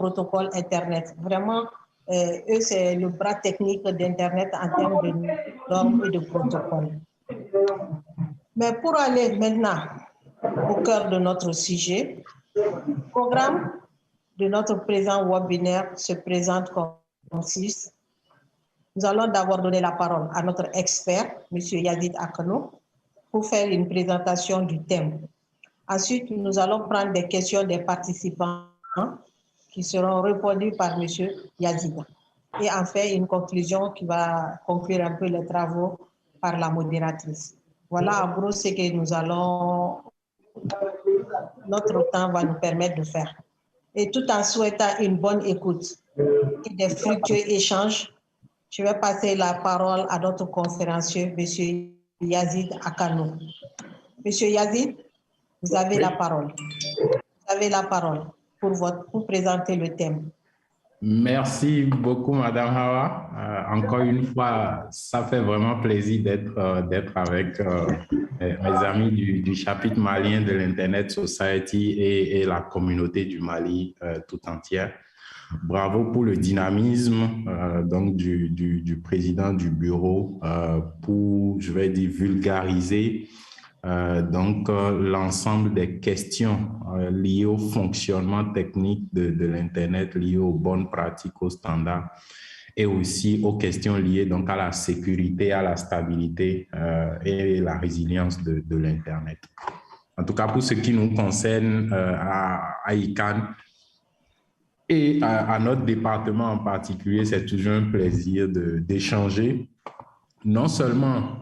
protocoles Internet. Vraiment, eux, c'est le bras technique d'Internet en termes de normes et de protocoles. Mais pour aller maintenant au cœur de notre sujet, le programme de notre présent webinaire se présente comme suit. Nous allons d'abord donner la parole à notre expert, M. Yazid Akano, pour faire une présentation du thème. Ensuite, nous allons prendre des questions des participants qui seront répondues par M. Yazid. Et enfin, une conclusion qui va conclure un peu les travaux par la modératrice. Voilà en gros ce que nous allons, notre temps va nous permettre de faire. Et tout en souhaitant une bonne écoute et des fructueux échanges, je vais passer la parole à notre conférencier, M. Yazid Akano. Monsieur Yazid, vous avez la parole. Vous avez la parole pour présenter le thème. Merci beaucoup, Madame Hawa. Encore une fois, ça fait vraiment plaisir d'être avec mes amis du chapitre malien de l'Internet Society et la communauté du Mali tout entière. Bravo pour le dynamisme donc du président du bureau pour, je vais dire, vulgariser l'ensemble des questions liées au fonctionnement technique de l'Internet, liées aux bonnes pratiques, aux standards et aussi aux questions liées donc à la sécurité, à la stabilité et la résilience de l'Internet. En tout cas, pour ce qui nous concerne à ICANN et à notre département en particulier, c'est toujours un plaisir d'échanger, non seulement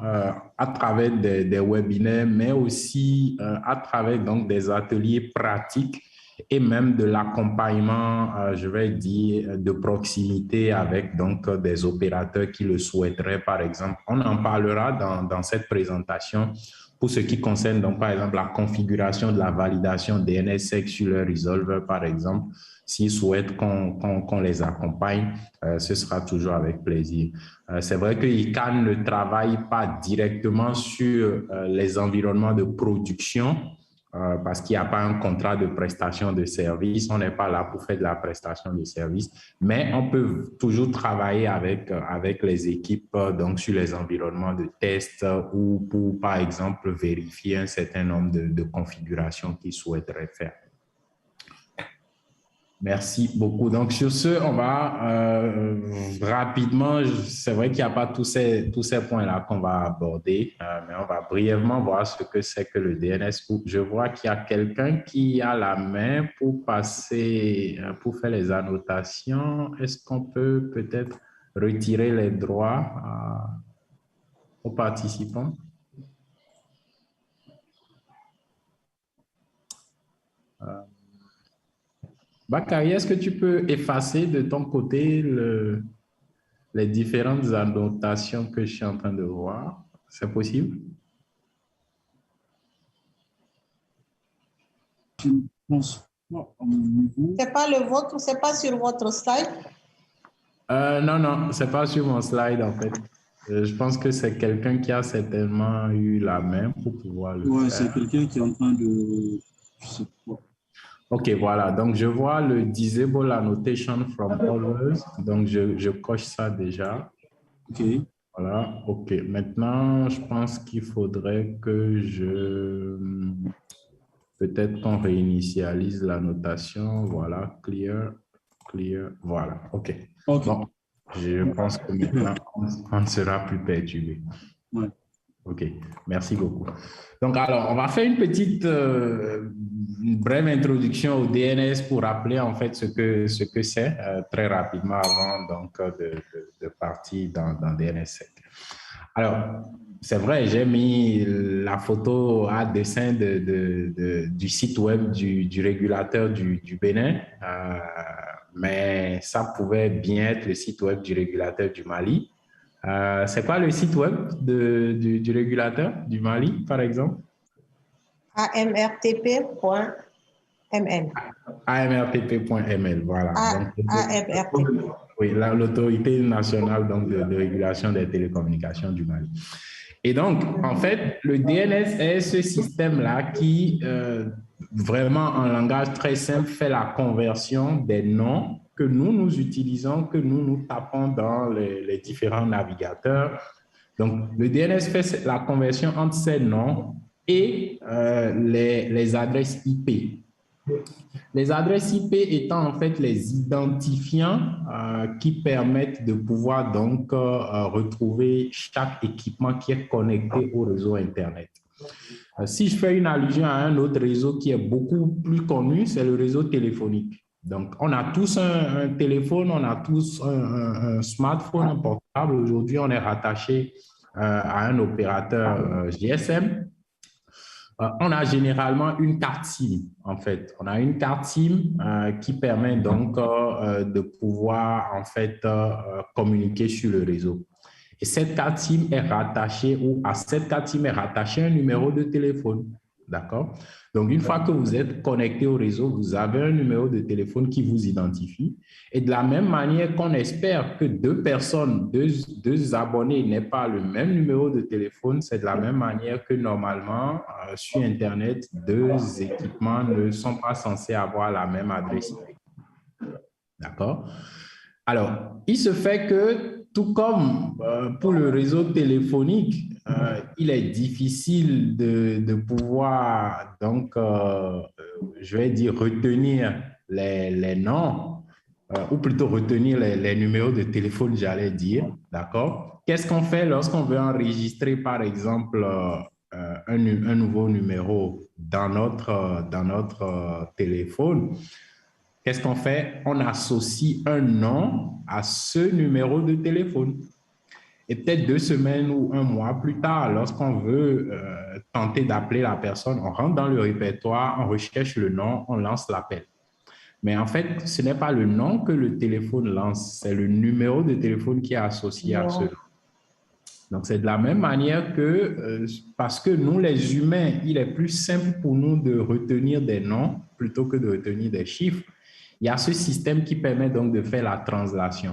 à travers des webinaires, mais aussi à travers donc des ateliers pratiques et même de l'accompagnement, je vais dire, de proximité avec donc des opérateurs qui le souhaiteraient, par exemple. On en parlera dans cette présentation pour ce qui concerne donc par exemple la configuration de la validation DNSSEC sur le Resolver, par exemple. S'ils souhaitent qu'on les accompagne, ce sera toujours avec plaisir. C'est vrai que ICANN ne travaille pas directement sur les environnements de production parce qu'il n'y a pas un contrat de prestation de service. On n'est pas là pour faire de la prestation de service, mais on peut toujours travailler avec les équipes donc sur les environnements de test ou pour, par exemple, vérifier un certain nombre de configurations qu'ils souhaiteraient faire. Merci beaucoup. Donc, sur ce, on va rapidement, c'est vrai qu'il n'y a pas tous ces points-là qu'on va aborder, mais on va brièvement voir ce que c'est que le DNS. Je vois qu'il y a quelqu'un qui a la main pour passer, pour faire les annotations. Est-ce qu'on peut peut-être retirer les droits aux participants? Bakary, est-ce que tu peux effacer de ton côté les différentes annotations que je suis en train de voir? C'est possible? C'est pas le vôtre, c'est pas sur votre slide? Non, non, c'est pas sur mon slide en fait. Je pense que c'est quelqu'un qui a certainement eu la main pour pouvoir le faire. Oui, c'est quelqu'un qui est en train de... Je sais pas. OK, voilà. Donc, je vois le Disable Annotation from Others. Donc, je coche ça déjà. OK. Voilà. OK. Maintenant, je pense qu'il faudrait que peut-être qu'on réinitialise la notation. Voilà. Clear. Clear. Voilà. OK. OK. Bon, je pense que maintenant, on ne sera plus perturbé. Ouais. OK, merci beaucoup. Donc, alors, on va faire une petite, une brève introduction au DNS pour rappeler en fait ce que c'est très rapidement avant donc, de partir dans DNSSEC. Alors, c'est vrai, j'ai mis la photo à dessin du site web du régulateur du Bénin, mais ça pouvait bien être le site web du régulateur du Mali. C'est quoi le site web du régulateur du Mali, par exemple? amrtp.ml. amrtp.ml, voilà. AMRTP. Oui, l'autorité nationale donc, de régulation des télécommunications du Mali. Et donc, en fait, le DNS est ce système-là qui, vraiment en langage très simple, fait la conversion des noms que nous utilisons, que nous tapons dans les différents navigateurs. Donc, le DNS fait la conversion entre ces noms et les adresses IP. Les adresses IP étant en fait les identifiants qui permettent de pouvoir donc retrouver chaque équipement qui est connecté au réseau Internet. Si je fais une allusion à un autre réseau qui est beaucoup plus connu, c'est le réseau téléphonique. Donc, on a tous un téléphone, on a tous un smartphone, un portable. Aujourd'hui, on est rattaché à un opérateur GSM. On a généralement une carte SIM, en fait. On a une carte SIM qui permet donc de pouvoir, en fait, communiquer sur le réseau. Et cette carte SIM est rattachée, ou à cette carte SIM est rattaché un numéro de téléphone. D'accord? Donc, une fois que vous êtes connecté au réseau, vous avez un numéro de téléphone qui vous identifie. Et de la même manière qu'on espère que deux personnes, deux abonnés n'aient pas le même numéro de téléphone, c'est de la même manière que normalement, sur Internet, deux équipements ne sont pas censés avoir la même adresse IP. D'accord? Alors, il se fait que, tout comme pour le réseau téléphonique, il est difficile de pouvoir, donc, je vais dire, retenir les noms, ou plutôt retenir les numéros de téléphone, j'allais dire, d'accord? Qu'est-ce qu'on fait lorsqu'on veut enregistrer, par exemple, un nouveau numéro dans notre téléphone? Qu'est-ce qu'on fait? On associe un nom à ce numéro de téléphone. Et peut-être 2 semaines ou 1 mois plus tard, lorsqu'on veut tenter d'appeler la personne, on rentre dans le répertoire, on recherche le nom, on lance l'appel. Mais en fait, ce n'est pas le nom que le téléphone lance, c'est le numéro de téléphone qui est associé à ce nom. Donc, c'est de la même manière que, parce que nous, les humains, il est plus simple pour nous de retenir des noms plutôt que de retenir des chiffres. Il y a ce système qui permet donc de faire la translation.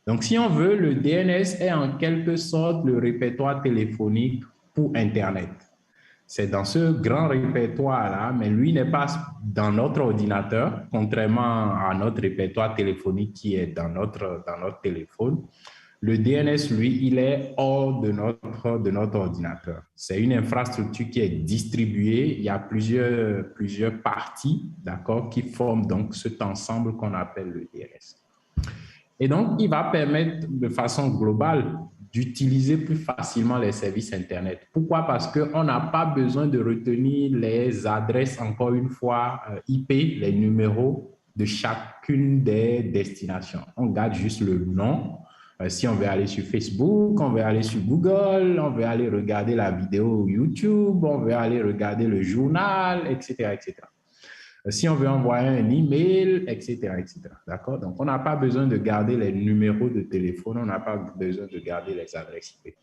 Donc, si on veut, le DNS est en quelque sorte le répertoire téléphonique pour Internet. C'est dans ce grand répertoire-là, mais lui n'est pas dans notre ordinateur, contrairement à notre répertoire téléphonique qui est dans notre téléphone. Le DNS, lui, il est hors de notre ordinateur. C'est une infrastructure qui est distribuée. Il y a plusieurs parties, d'accord, qui forment donc cet ensemble qu'on appelle le DNS. Et donc, il va permettre de façon globale d'utiliser plus facilement les services Internet. Pourquoi? Parce qu'on n'a pas besoin de retenir les adresses, encore une fois, IP, les numéros de chacune des destinations. On garde juste le nom. Si on veut aller sur Facebook, on veut aller sur Google, on veut aller regarder la vidéo YouTube, on veut aller regarder le journal, etc., etc. Si on veut envoyer un email, etc., etc. D'accord? Donc, on n'a pas besoin de garder les numéros de téléphone, on n'a pas besoin de garder les adresses IP.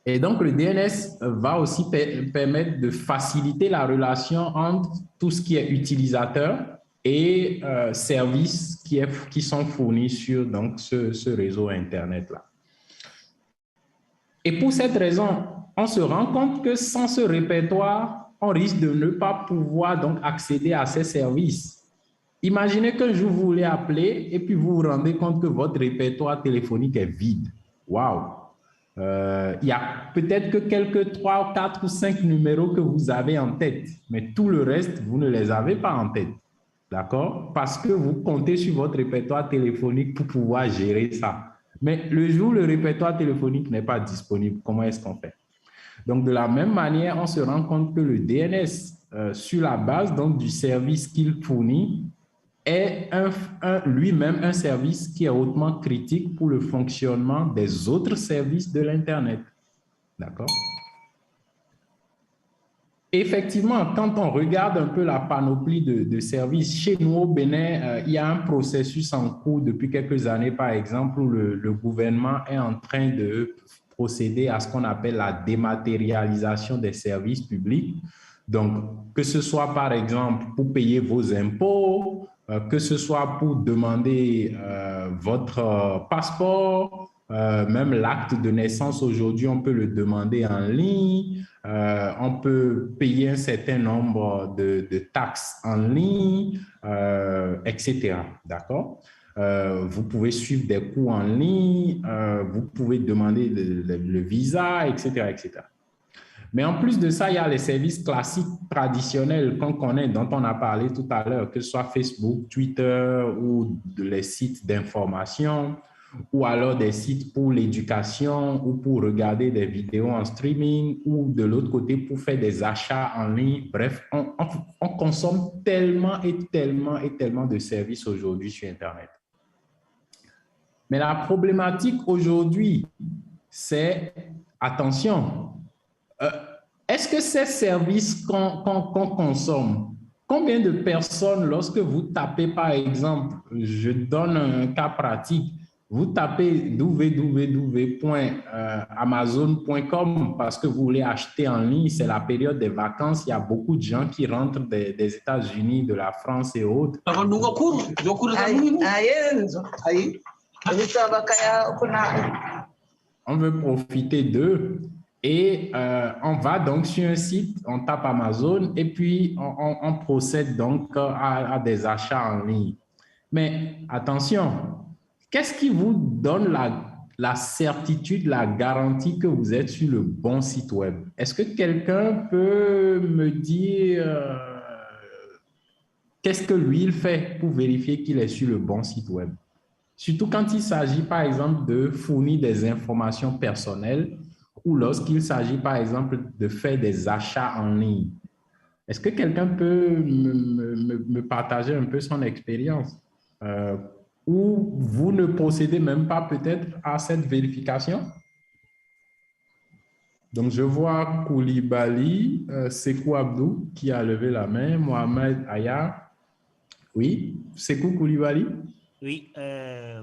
Et donc, le DNS va aussi permettre de faciliter la relation entre tout ce qui est utilisateur et services qui sont fournis sur donc, ce réseau Internet-là. Et pour cette raison, on se rend compte que sans ce répertoire, on risque de ne pas pouvoir donc accéder à ces services. Imaginez qu'un jour, vous voulez appeler et puis vous vous rendez compte que votre répertoire téléphonique est vide. Waouh! Il y a peut-être que quelques 3, 4 ou 5 numéros que vous avez en tête, mais tout le reste, vous ne les avez pas en tête. D'accord? Parce que vous comptez sur votre répertoire téléphonique pour pouvoir gérer ça. Mais le jour où le répertoire téléphonique n'est pas disponible, comment est-ce qu'on fait? Donc, de la même manière, on se rend compte que le DNS, sur la base donc, du service qu'il fournit, est lui-même un service qui est hautement critique pour le fonctionnement des autres services de l'Internet. D'accord? Effectivement, quand on regarde un peu la panoplie de services, chez nous au Bénin, il y a un processus en cours depuis quelques années, par exemple, où le gouvernement est en train de procéder à ce qu'on appelle la dématérialisation des services publics. Donc, que ce soit par exemple pour payer vos impôts, que ce soit pour demander votre passeport, même l'acte de naissance aujourd'hui, on peut le demander en ligne. On peut payer un certain nombre de taxes en ligne, etc. D'accord? Vous pouvez suivre des cours en ligne, vous pouvez demander le visa, etc., etc. Mais en plus de ça, il y a les services classiques traditionnels qu'on connaît, dont on a parlé tout à l'heure, que ce soit Facebook, Twitter ou les sites d'information, ou alors des sites pour l'éducation ou pour regarder des vidéos en streaming, ou de l'autre côté pour faire des achats en ligne. Bref, on consomme tellement et tellement et tellement de services aujourd'hui sur Internet. Mais la problématique aujourd'hui, c'est, attention, est-ce que ces services qu'on consomme, combien de personnes, lorsque vous tapez par exemple, je donne un cas pratique, vous tapez www.amazon.com parce que vous voulez acheter en ligne, c'est la période des vacances, il y a beaucoup de gens qui rentrent des États-Unis, de la France et autres. On veut profiter d'eux et on va donc sur un site, on tape Amazon et puis on procède donc à des achats en ligne. Mais attention, qu'est-ce qui vous donne la certitude, la garantie que vous êtes sur le bon site web? Est-ce que quelqu'un peut me dire qu'est-ce que lui il fait pour vérifier qu'il est sur le bon site web? Surtout quand il s'agit, par exemple, de fournir des informations personnelles ou lorsqu'il s'agit, par exemple, de faire des achats en ligne. Est-ce que quelqu'un peut me partager un peu son expérience? Ou vous ne procédez même pas peut-être à cette vérification? Donc, je vois Koulibaly, Sekou Abdou qui a levé la main, Mohamed Aya. Oui, Sekou Koulibaly? Oui,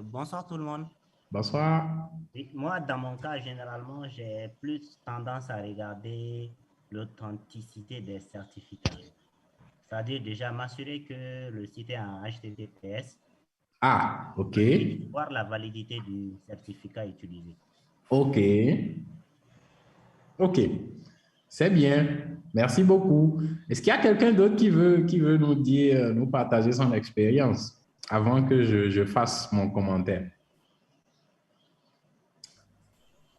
bonsoir tout le monde. Bonsoir. Oui, moi, dans mon cas, généralement, j'ai plus tendance à regarder l'authenticité des certificats. C'est-à-dire déjà m'assurer que le site est en HTTPS. Ah, OK. Et voir la validité du certificat utilisé. OK. OK. C'est bien. Merci beaucoup. Est-ce qu'il y a quelqu'un d'autre qui veut nous dire, nous partager son expérience avant que je fasse mon commentaire?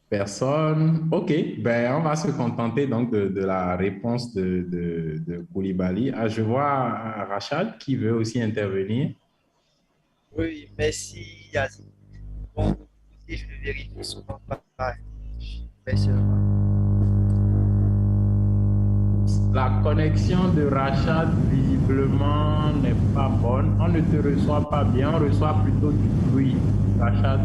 Personne? OK. Ben, on va se contenter donc de la réponse de Koulibaly. Ah, je vois Rachad qui veut aussi intervenir. Oui, merci Yazid. Bon, si je le vérifie souvent pas, je fais seulement. La connexion de Rachad visiblement n'est pas bonne. On ne te reçoit pas bien, on reçoit plutôt du bruit. Rachad.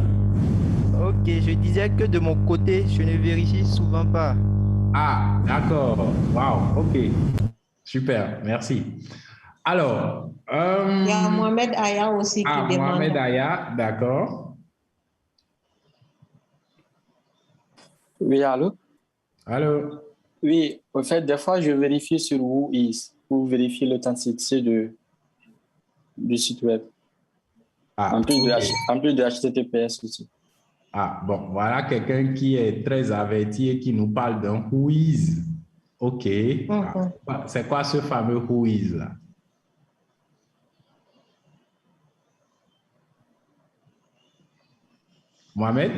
Ok, je disais que de mon côté, je ne vérifie souvent pas. Ah, d'accord. Wow, ok. Super, merci. Alors, il y a Mohamed Aya aussi qui demande. Mohamed Aya, d'accord. Oui, allô? Allô? Oui, en fait, des fois, je vérifie sur Whois pour vérifier l'authenticité du site web. Ah, en plus de HTTPS aussi. Ah, bon, voilà quelqu'un qui est très averti et qui nous parle d'un Whois. OK. Ah, c'est quoi ce fameux Whois là? Mohamed,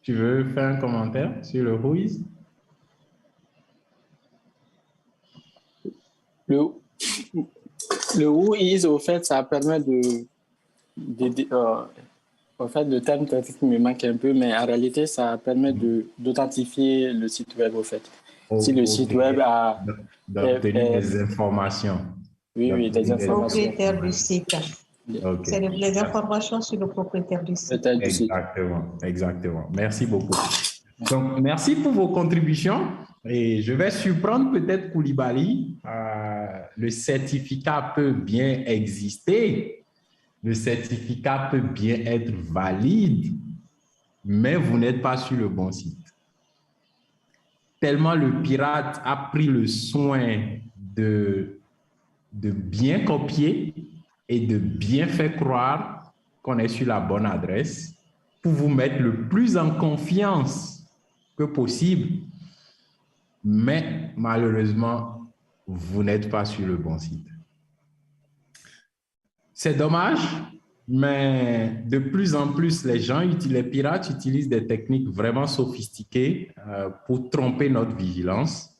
tu veux faire un commentaire sur le Whois? Le Whois, au fait, ça permet au fait, le terme technique me manque un peu, mais en réalité, ça permet d'authentifier le site web, au fait. Si le site web a... D'obtenir des informations. Oui, des informations. Propriétaire du site. Okay. C'est les informations sur le propriétaire du site. Exactement. Merci beaucoup. Donc, merci pour vos contributions. Et je vais surprendre peut-être Koulibaly. Le certificat peut bien exister. Le certificat peut bien être valide, mais vous n'êtes pas sur le bon site. Tellement le pirate a pris le soin de bien copier et de bien faire croire qu'on est sur la bonne adresse pour vous mettre le plus en confiance que possible, mais malheureusement, vous n'êtes pas sur le bon site. C'est dommage, mais de plus en plus, les pirates utilisent des techniques vraiment sophistiquées pour tromper notre vigilance.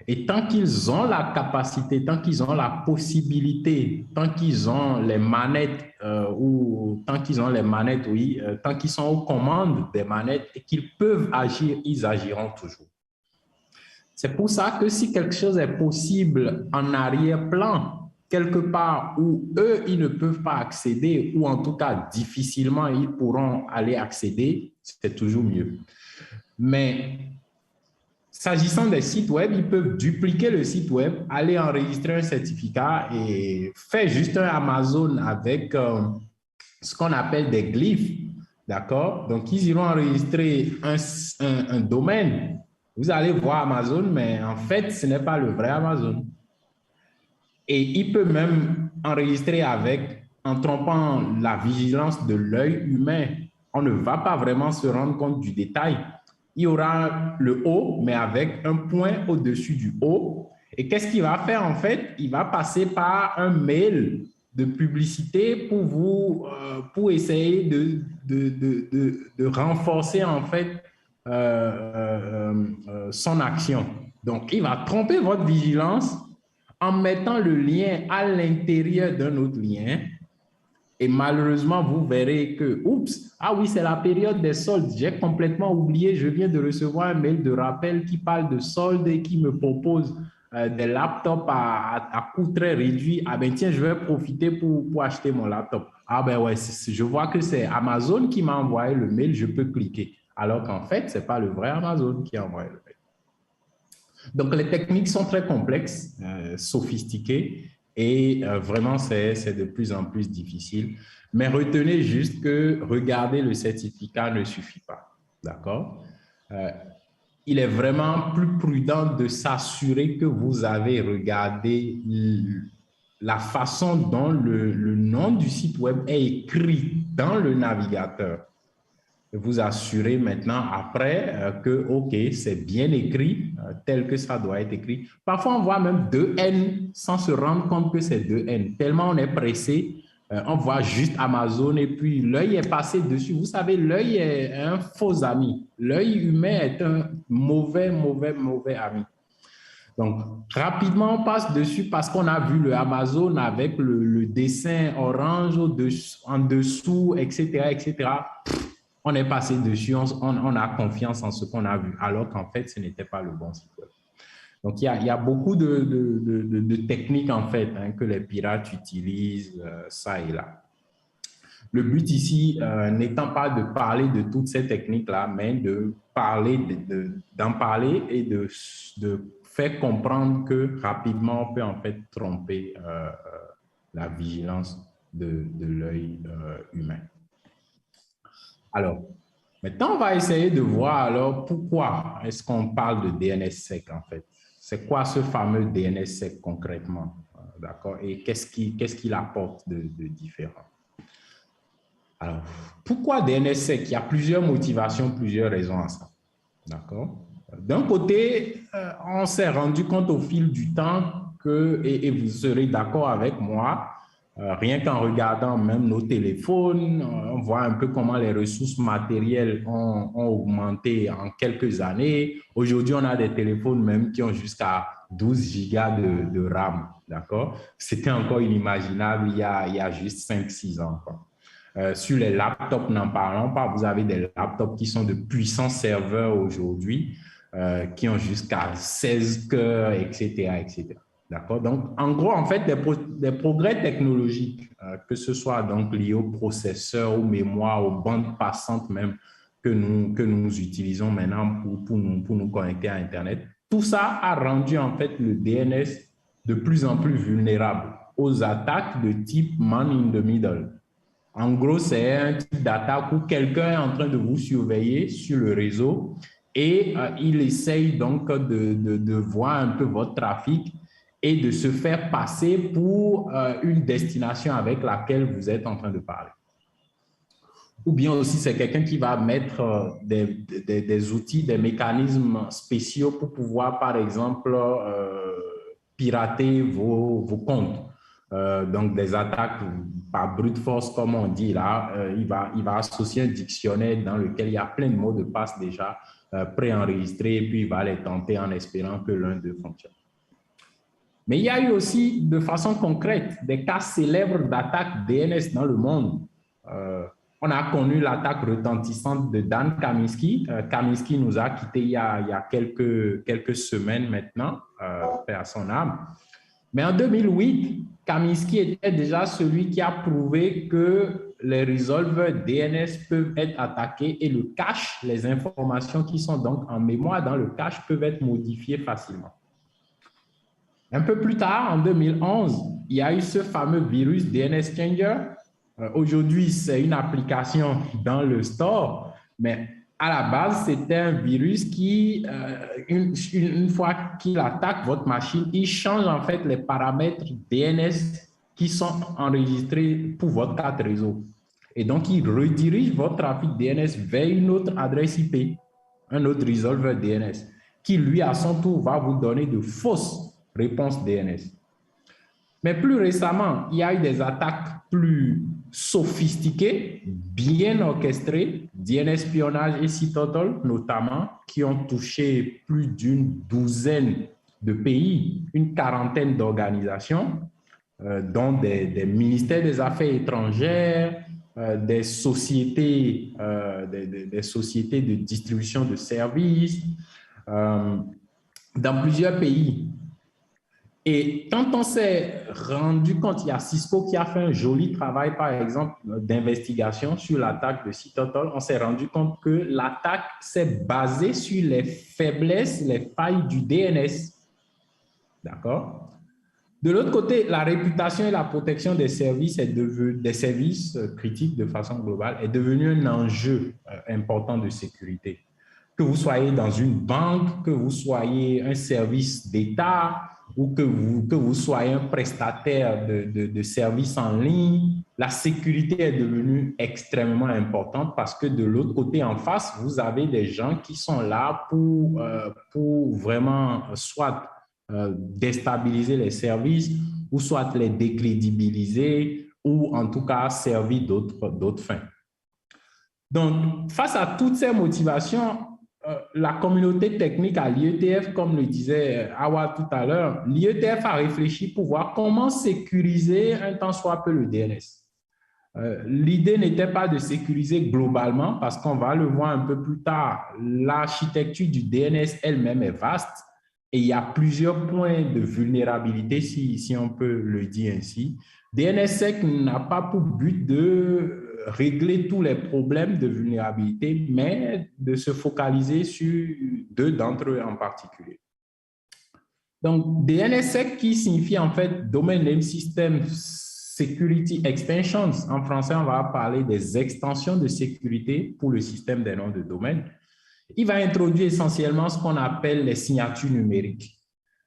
Et tant qu'ils ont la capacité, tant qu'ils ont la possibilité, tant qu'ils ont les manettes, tant qu'ils sont aux commandes des manettes et qu'ils peuvent agir, ils agiront toujours. C'est pour ça que si quelque chose est possible en arrière-plan, quelque part où eux, ils ne peuvent pas accéder, ou en tout cas difficilement ils pourront aller accéder, c'est toujours mieux. Mais s'agissant des sites web, ils peuvent dupliquer le site web, aller enregistrer un certificat et faire juste un Amazon avec ce qu'on appelle des glyphes, d'accord? Donc, ils iront enregistrer un domaine. Vous allez voir Amazon, mais en fait, ce n'est pas le vrai Amazon. Et il peut même enregistrer en trompant la vigilance de l'œil humain. On ne va pas vraiment se rendre compte du détail. Il y aura le O, mais avec un point au-dessus du O. Et qu'est-ce qu'il va faire en fait? Il va passer par un mail de publicité pour essayer de renforcer en fait son action. Donc, il va tromper votre vigilance en mettant le lien à l'intérieur d'un autre lien. Et malheureusement, vous verrez que, oups, ah oui, c'est la période des soldes. J'ai complètement oublié, je viens de recevoir un mail de rappel qui parle de soldes et qui me propose des laptops à coût très réduit. Ah ben tiens, je vais profiter pour acheter mon laptop. Ah ben ouais, je vois que c'est Amazon qui m'a envoyé le mail, je peux cliquer. Alors qu'en fait, ce n'est pas le vrai Amazon qui a envoyé le mail. Donc, les techniques sont très complexes, sophistiquées. Et vraiment, c'est de plus en plus difficile. Mais retenez juste que regarder le certificat ne suffit pas. D'accord? Il est vraiment plus prudent de s'assurer que vous avez regardé la façon dont le nom du site web est écrit dans le navigateur. Vous assurez maintenant après que, OK, c'est bien écrit, tel que ça doit être écrit. Parfois, on voit même 2 N sans se rendre compte que c'est 2 N. Tellement on est pressé, on voit juste Amazon et puis l'œil est passé dessus. Vous savez, l'œil est un faux ami. L'œil humain est un mauvais ami. Donc, rapidement, on passe dessus parce qu'on a vu le Amazon avec le dessin orange en dessous, etc., etc., on est passé dessus, on a confiance en ce qu'on a vu, alors qu'en fait, ce n'était pas le bon site web. Donc, il y a beaucoup de techniques, en fait, que les pirates utilisent, ça et là. Le but ici n'étant pas de parler de toutes ces techniques-là, mais d'en parler et de faire comprendre que rapidement, on peut en fait tromper la vigilance de l'œil humain. Alors, maintenant, on va essayer de voir alors pourquoi est-ce qu'on parle de DNSSEC en fait. C'est quoi ce fameux DNSSEC concrètement, d'accord? Et qu'est-ce qu'il apporte de différent? Alors, pourquoi DNSSEC? Il y a plusieurs motivations, plusieurs raisons à ça, d'accord? D'un côté, on s'est rendu compte au fil du temps que, et vous serez d'accord avec moi, rien qu'en regardant même nos téléphones, on voit un peu comment les ressources matérielles ont augmenté en quelques années. Aujourd'hui, on a des téléphones même qui ont jusqu'à 12 gigas de RAM, d'accord? C'était encore inimaginable il y a juste 5-6 ans, quoi. Sur les laptops, n'en parlons pas, vous avez des laptops qui sont de puissants serveurs aujourd'hui, qui ont jusqu'à 16 cœurs, etc., etc. D'accord? Donc, en gros, en fait, des progrès technologiques, que ce soit donc lié aux processeurs, aux mémoires, aux bandes passantes même que nous utilisons maintenant pour nous connecter à Internet, tout ça a rendu en fait le DNS de plus en plus vulnérable aux attaques de type man in the middle. En gros, c'est un type d'attaque où quelqu'un est en train de vous surveiller sur le réseau et il essaye donc de voir un peu votre trafic et de se faire passer pour une destination avec laquelle vous êtes en train de parler. ou bien aussi c'est quelqu'un qui va mettre des outils, des mécanismes spéciaux pour pouvoir, par exemple, pirater vos comptes. Donc, des attaques par brute force, comme on dit là, il va associer un dictionnaire dans lequel il y a plein de mots de passe déjà préenregistrés, et puis il va les tenter en espérant que l'un d'eux fonctionne. Mais il y a eu aussi, de façon concrète, des cas célèbres d'attaques DNS dans le monde. On a connu l'attaque retentissante de Dan Kaminsky. Kaminsky nous a quittés il y a quelques semaines maintenant, paix à son âme. Mais en 2008, Kaminsky était déjà celui qui a prouvé que les résolveurs DNS peuvent être attaqués et le cache, les informations qui sont donc en mémoire dans le cache peuvent être modifiées facilement. Un peu plus tard, en 2011, il y a eu ce fameux virus DNS Changer. Aujourd'hui, c'est une application dans le store, mais à la base, c'était un virus qui, une fois qu'il attaque votre machine, il change en fait les paramètres DNS qui sont enregistrés pour votre carte réseau. Et donc, il redirige votre trafic DNS vers une autre adresse IP, un autre resolver DNS, qui lui, à son tour, va vous donner de fausses réponses DNS. Mais plus récemment, il y a eu des attaques plus sophistiquées, bien orchestrées, DNS espionnage et Citotol notamment, qui ont touché plus d'une douzaine de pays, une quarantaine d'organisations, dont des ministères des Affaires étrangères, des sociétés de distribution de services, dans plusieurs pays. Et quand on s'est rendu compte, il y a Cisco qui a fait un joli travail, par exemple, d'investigation sur l'attaque de Citotol, on s'est rendu compte que l'attaque s'est basée sur les faiblesses, les failles du DNS. D'accord? De l'autre côté, la réputation et la protection des services, des services critiques de façon globale est devenue un enjeu important de sécurité. Que vous soyez dans une banque, que vous soyez un service d'État, ou que vous soyez un prestataire de services en ligne, la sécurité est devenue extrêmement importante parce que de l'autre côté, en face, vous avez des gens qui sont là pour vraiment soit déstabiliser les services ou soit les décrédibiliser ou en tout cas servir d'autres fins. Donc, face à toutes ces motivations, la communauté technique à l'IETF, comme le disait Awa tout à l'heure, l'IETF a réfléchi pour voir comment sécuriser un tant soit peu le DNS. L'idée n'était pas de sécuriser globalement parce qu'on va le voir un peu plus tard, l'architecture du DNS elle-même est vaste et il y a plusieurs points de vulnérabilité, si on peut le dire ainsi. DNSSEC n'a pas pour but de régler tous les problèmes de vulnérabilité, mais de se focaliser sur deux d'entre eux en particulier. Donc, DNSSEC qui signifie en fait Domain Name System Security Extensions. En français, on va parler des extensions de sécurité pour le système des noms de domaine. Il va introduire essentiellement ce qu'on appelle les signatures numériques.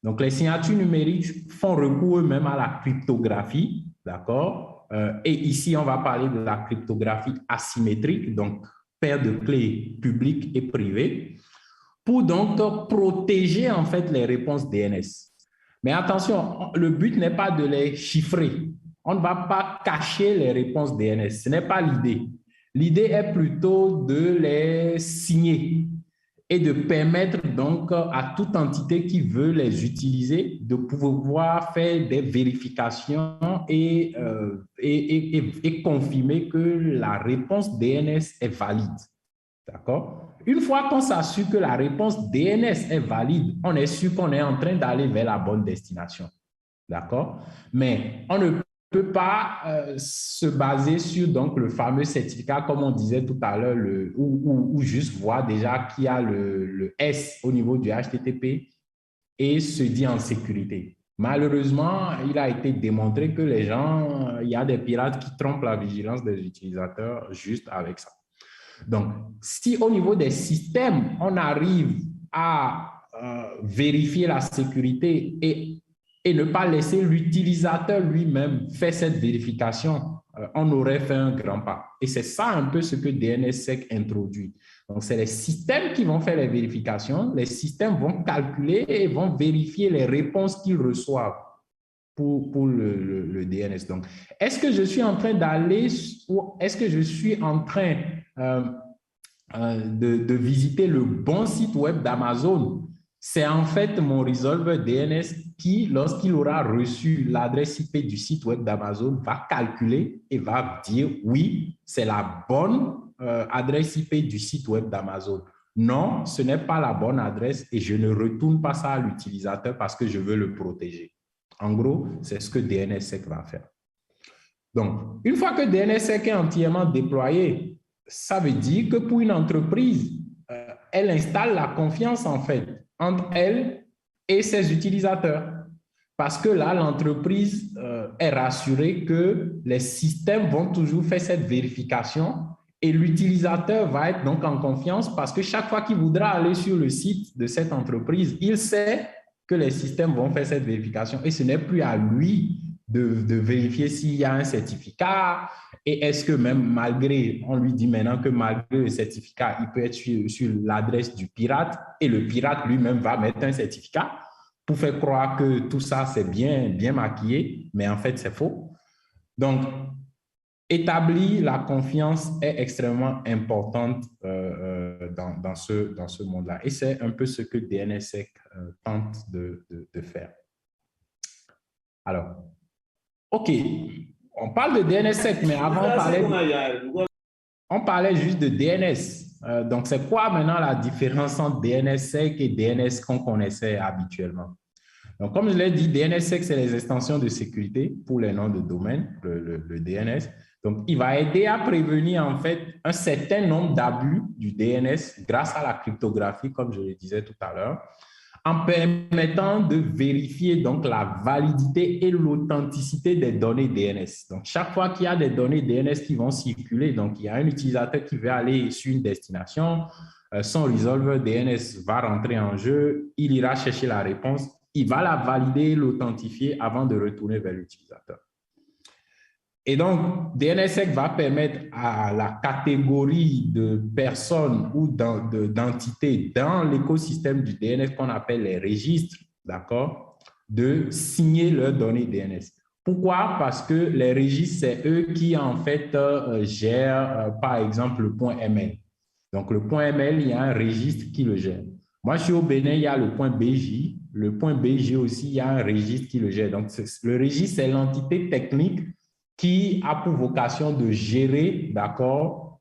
Donc, les signatures numériques font recours eux-mêmes à la cryptographie, d'accord? Et ici, on va parler de la cryptographie asymétrique, donc paire de clés publiques et privées, pour donc protéger en fait les réponses DNS. Mais attention, le but n'est pas de les chiffrer. On ne va pas cacher les réponses DNS. Ce n'est pas l'idée. L'idée est plutôt de les signer et de permettre donc à toute entité qui veut les utiliser de pouvoir faire des vérifications et confirmer que la réponse DNS est valide. D'accord? Une fois qu'on s'assure que la réponse DNS est valide, on est sûr qu'on est en train d'aller vers la bonne destination. D'accord? Mais on ne peut pas se baser sur donc, le fameux certificat, comme on disait tout à l'heure, ou juste voir déjà qu'il y a le S au niveau du HTTP et se dire en sécurité. Malheureusement, il a été démontré que les gens, il y a des pirates qui trompent la vigilance des utilisateurs juste avec ça. Donc, si au niveau des systèmes, on arrive à vérifier la sécurité et ne pas laisser l'utilisateur lui-même faire cette vérification on aurait fait un grand pas. Et c'est ça un peu ce que DNSSEC introduit. Donc, c'est les systèmes qui vont faire les vérifications. Les systèmes vont calculer et vont vérifier les réponses qu'ils reçoivent pour le DNS. Donc, est-ce que je suis en train d'aller ou est-ce que je suis en train de visiter le bon site web d'Amazon? C'est en fait mon resolver DNS qui, lorsqu'il aura reçu l'adresse IP du site web d'Amazon, va calculer et va dire oui, c'est la bonne adresse IP du site web d'Amazon. Non, ce n'est pas la bonne adresse et je ne retourne pas ça à l'utilisateur parce que je veux le protéger. En gros, c'est ce que DNSSEC va faire. Donc, une fois que DNSSEC est entièrement déployé, ça veut dire que pour une entreprise, elle installe la confiance en fait entre elle et ses utilisateurs. Parce que là, l'entreprise est rassurée que les systèmes vont toujours faire cette vérification et l'utilisateur va être donc en confiance parce que chaque fois qu'il voudra aller sur le site de cette entreprise, il sait que les systèmes vont faire cette vérification et ce n'est plus à lui de vérifier s'il y a un certificat et est-ce que même malgré, on lui dit maintenant que malgré le certificat, il peut être sur l'adresse du pirate et le pirate lui-même va mettre un certificat pour faire croire que tout ça c'est bien maquillé, mais en fait c'est faux. Donc, établir la confiance est extrêmement importante dans ce monde-là. Et c'est un peu ce que DNSSEC tente de faire. Alors, OK, on parle de DNSSEC, mais avant on parlait juste de DNS. Donc, c'est quoi maintenant la différence entre DNSSEC et DNS qu'on connaissait habituellement? Donc, comme je l'ai dit, DNSSEC, c'est les extensions de sécurité pour les noms de domaine, le DNS. Donc, il va aider à prévenir en fait un certain nombre d'abus du DNS grâce à la cryptographie, comme je le disais tout à l'heure, en permettant de vérifier donc la validité et l'authenticité des données DNS. Donc, chaque fois qu'il y a des données DNS qui vont circuler, donc il y a un utilisateur qui veut aller sur une destination, son resolver DNS va rentrer en jeu, il ira chercher la réponse, il va la valider, l'authentifier avant de retourner vers l'utilisateur. Et donc, DNSSEC va permettre à la catégorie de personnes ou d'entités dans l'écosystème du DNS qu'on appelle les registres, d'accord, de signer leurs données DNS. Pourquoi? Parce que les registres, c'est eux qui, en fait, gèrent, par exemple, le point ML. Donc, le point ML, il y a un registre qui le gère. Moi, je suis au Bénin, il y a le point BJ. Le point BJ aussi, il y a un registre qui le gère. Donc, le registre, c'est l'entité technique qui a pour vocation de gérer, d'accord,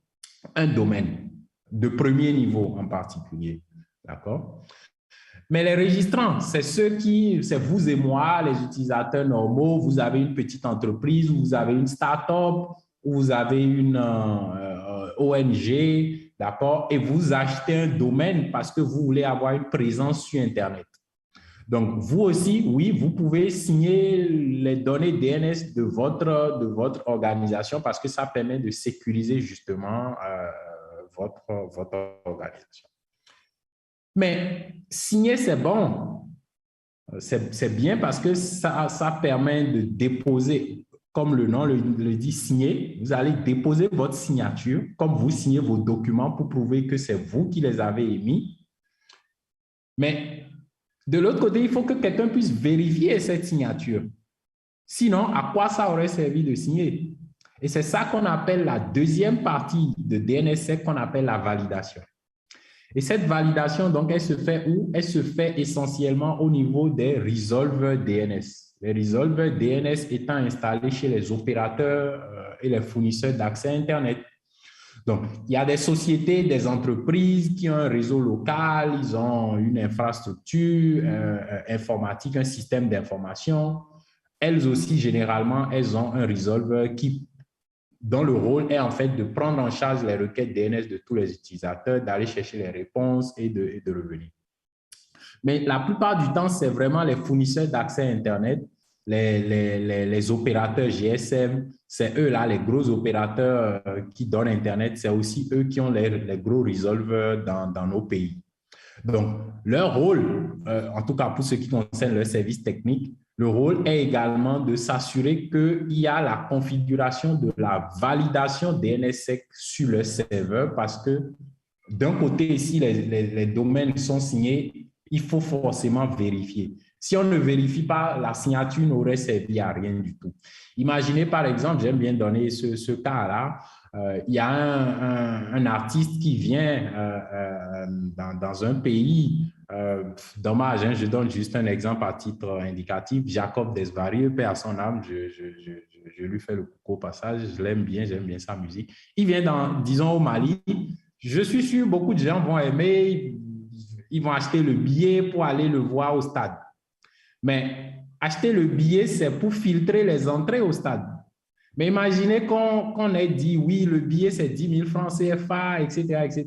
un domaine de premier niveau en particulier, d'accord? Mais les registrants, c'est c'est vous et moi, les utilisateurs normaux. Vous avez une petite entreprise, vous avez une start-up, vous avez une ONG, d'accord? Et vous achetez un domaine parce que vous voulez avoir une présence sur Internet. Donc, vous aussi, oui, vous pouvez signer les données DNS de votre organisation parce que ça permet de sécuriser justement votre organisation. Mais signer, c'est bon. C'est bien parce que ça permet de déposer, comme le nom le dit, signer. Vous allez déposer votre signature, comme vous signez vos documents pour prouver que c'est vous qui les avez émis. Mais de l'autre côté, il faut que quelqu'un puisse vérifier cette signature. Sinon, à quoi ça aurait servi de signer? Et c'est ça qu'on appelle la deuxième partie de DNSSEC qu'on appelle la validation. Et cette validation, donc, elle se fait où? Elle se fait essentiellement au niveau des resolvers DNS. Les resolvers DNS étant installés chez les opérateurs et les fournisseurs d'accès Internet. Donc, il y a des sociétés, des entreprises qui ont un réseau local, ils ont une infrastructure informatique, un système d'information. Elles aussi, généralement, elles ont un resolver dont le rôle est en fait de prendre en charge les requêtes DNS de tous les utilisateurs, d'aller chercher les réponses et de revenir. Mais la plupart du temps, c'est vraiment les fournisseurs d'accès Internet, les opérateurs GSM, c'est eux là, les gros opérateurs qui donnent Internet, c'est aussi eux qui ont les gros resolvers dans nos pays. Donc, leur rôle, en tout cas pour ce qui concerne leur service technique, Le rôle est également de s'assurer qu'il y a la configuration de la validation DNSSEC sur le serveur parce que d'un côté, ici, les domaines sont signés, il faut forcément vérifier. Si on ne vérifie pas, la signature n'aurait servi à rien du tout. Imaginez par exemple, j'aime bien donner ce cas-là, il y a un artiste qui vient dans un pays, dommage, hein, je donne juste un exemple à titre indicatif, Jacob Desvarieux, paix à son âme, je lui fais le coucou au passage, je l'aime bien, j'aime bien sa musique. Il vient disons au Mali, je suis sûr beaucoup de gens vont aimer, ils vont acheter le billet pour aller le voir au stade. Mais acheter le billet, c'est pour filtrer les entrées au stade. Mais imaginez qu'on ait dit, oui, le billet, c'est 10 000 francs CFA, etc., etc.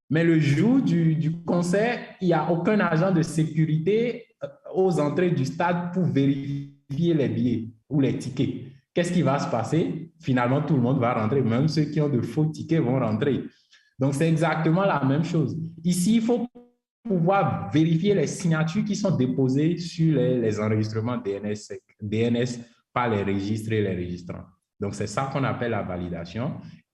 Mais le jour du concert, il n'y a aucun agent de sécurité aux entrées du stade pour vérifier les billets ou les tickets. Qu'est-ce qui va se passer? Finalement, tout le monde va rentrer. Même ceux qui ont de faux tickets vont rentrer. Donc, c'est exactement la même chose. Ici, il faut pouvoir vérifier les signatures qui sont déposées sur les enregistrements DNS par les registres et les registrants. Donc, c'est ça qu'on appelle la validation.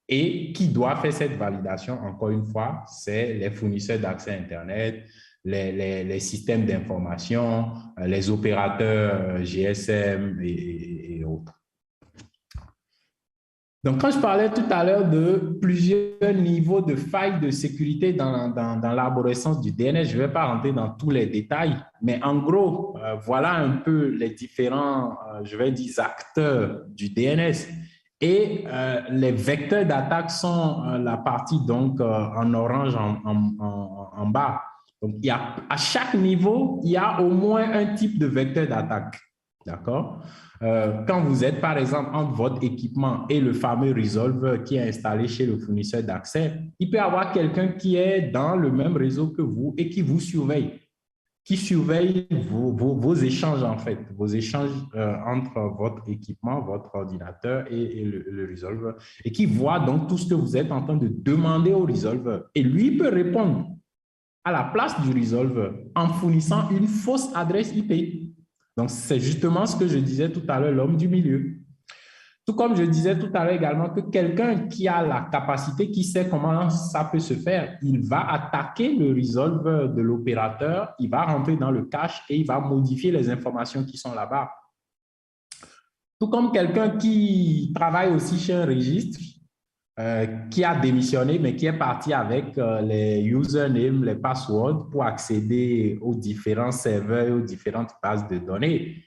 Et qui doit faire cette validation, encore une fois, c'est les fournisseurs d'accès Internet, les systèmes d'information, les opérateurs GSM et autres. Donc, quand je parlais tout à l'heure de plusieurs niveaux de failles de sécurité dans l'arborescence du DNS, je ne vais pas rentrer dans tous les détails, mais en gros, voilà un peu les différents, je vais dire, acteurs du DNS. Et les vecteurs d'attaque sont la partie donc en orange en bas. Donc, à chaque niveau, il y a au moins un type de vecteur d'attaque. D'accord? Quand vous êtes, par exemple, entre votre équipement et le fameux resolver qui est installé chez le fournisseur d'accès, il peut y avoir quelqu'un qui est dans le même réseau que vous et qui vous surveille, qui surveille vos échanges, en fait, vos échanges entre votre équipement, votre ordinateur et le resolver, et qui voit donc tout ce que vous êtes en train de demander au resolver. Et lui peut répondre à la place du resolver en fournissant une fausse adresse IP. Donc, c'est justement ce que je disais tout à l'heure, l'homme du milieu. Tout comme je disais tout à l'heure également que quelqu'un qui a la capacité, qui sait comment ça peut se faire, il va attaquer le resolver de l'opérateur, il va rentrer dans le cache et il va modifier les informations qui sont là-bas. Tout comme quelqu'un qui travaille aussi chez un registre, qui a démissionné, mais qui est parti avec les usernames, les passwords pour accéder aux différents serveurs et aux différentes bases de données.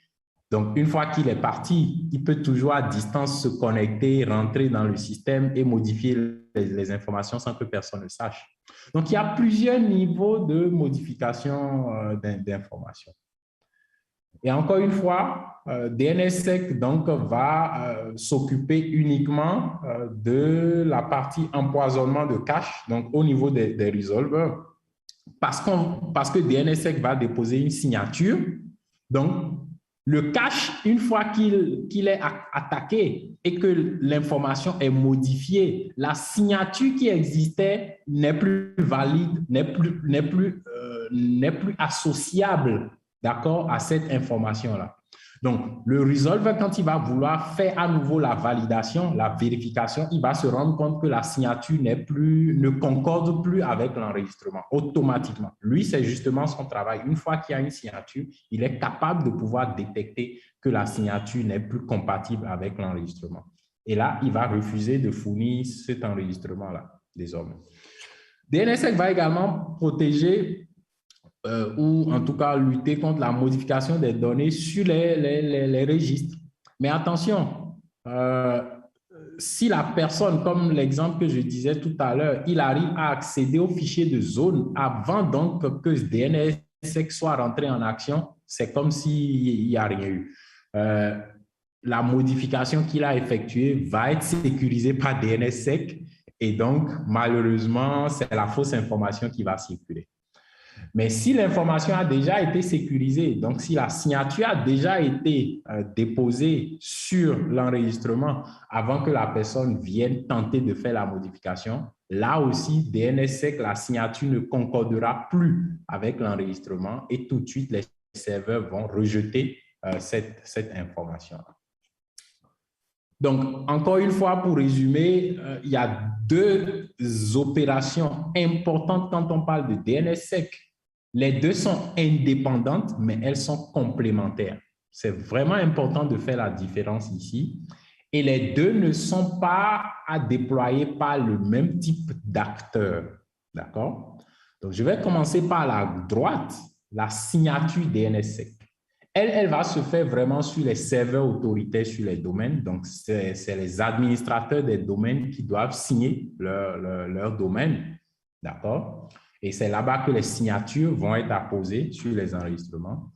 Donc, une fois qu'il est parti, il peut toujours à distance se connecter, rentrer dans le système et modifier les informations sans que personne ne sache. Donc, il y a plusieurs niveaux de modification d'informations. Et encore une fois, DNSSEC donc, va s'occuper uniquement de la partie empoisonnement de cache, donc au niveau des resolvers, parce que DNSSEC va déposer une signature. Donc, le cache, une fois qu'il est attaqué et que l'information est modifiée, la signature qui existait n'est plus valide, n'est plus associable, d'accord, à cette information-là. Donc, le resolver, quand il va vouloir faire à nouveau la validation, la vérification, il va se rendre compte que la signature ne concorde plus avec l'enregistrement automatiquement. Lui, c'est justement son travail. Une fois qu'il y a une signature, il est capable de pouvoir détecter que la signature n'est plus compatible avec l'enregistrement. Et là, il va refuser de fournir cet enregistrement-là, désormais. DNSSEC va également protéger ou en tout cas lutter contre la modification des données sur les registres. Mais attention, si la personne, comme l'exemple que je disais tout à l'heure, il arrive à accéder au fichier de zone avant donc que DNSSEC soit rentré en action, c'est comme s'il n'y a rien eu. La modification qu'il a effectuée va être sécurisée par DNSSEC et donc, malheureusement, c'est la fausse information qui va circuler. Mais si l'information a déjà été sécurisée, donc si la signature a déjà été déposée sur l'enregistrement avant que la personne vienne tenter de faire la modification, là aussi, DNSSEC, la signature ne concordera plus avec l'enregistrement et tout de suite, les serveurs vont rejeter cette information. Donc, encore une fois, pour résumer, il y a deux opérations importantes quand on parle de DNSSEC. Les deux sont indépendantes, mais elles sont complémentaires. C'est vraiment important de faire la différence ici. Et les deux ne sont pas à déployer par le même type d'acteur. D'accord? Donc, je vais commencer par la droite, la signature DNSSEC. Elle va se faire vraiment sur les serveurs autoritaires sur les domaines. Donc, c'est les administrateurs des domaines qui doivent signer leur domaine. D'accord? Et c'est là-bas que les signatures vont être apposées sur les enregistrements.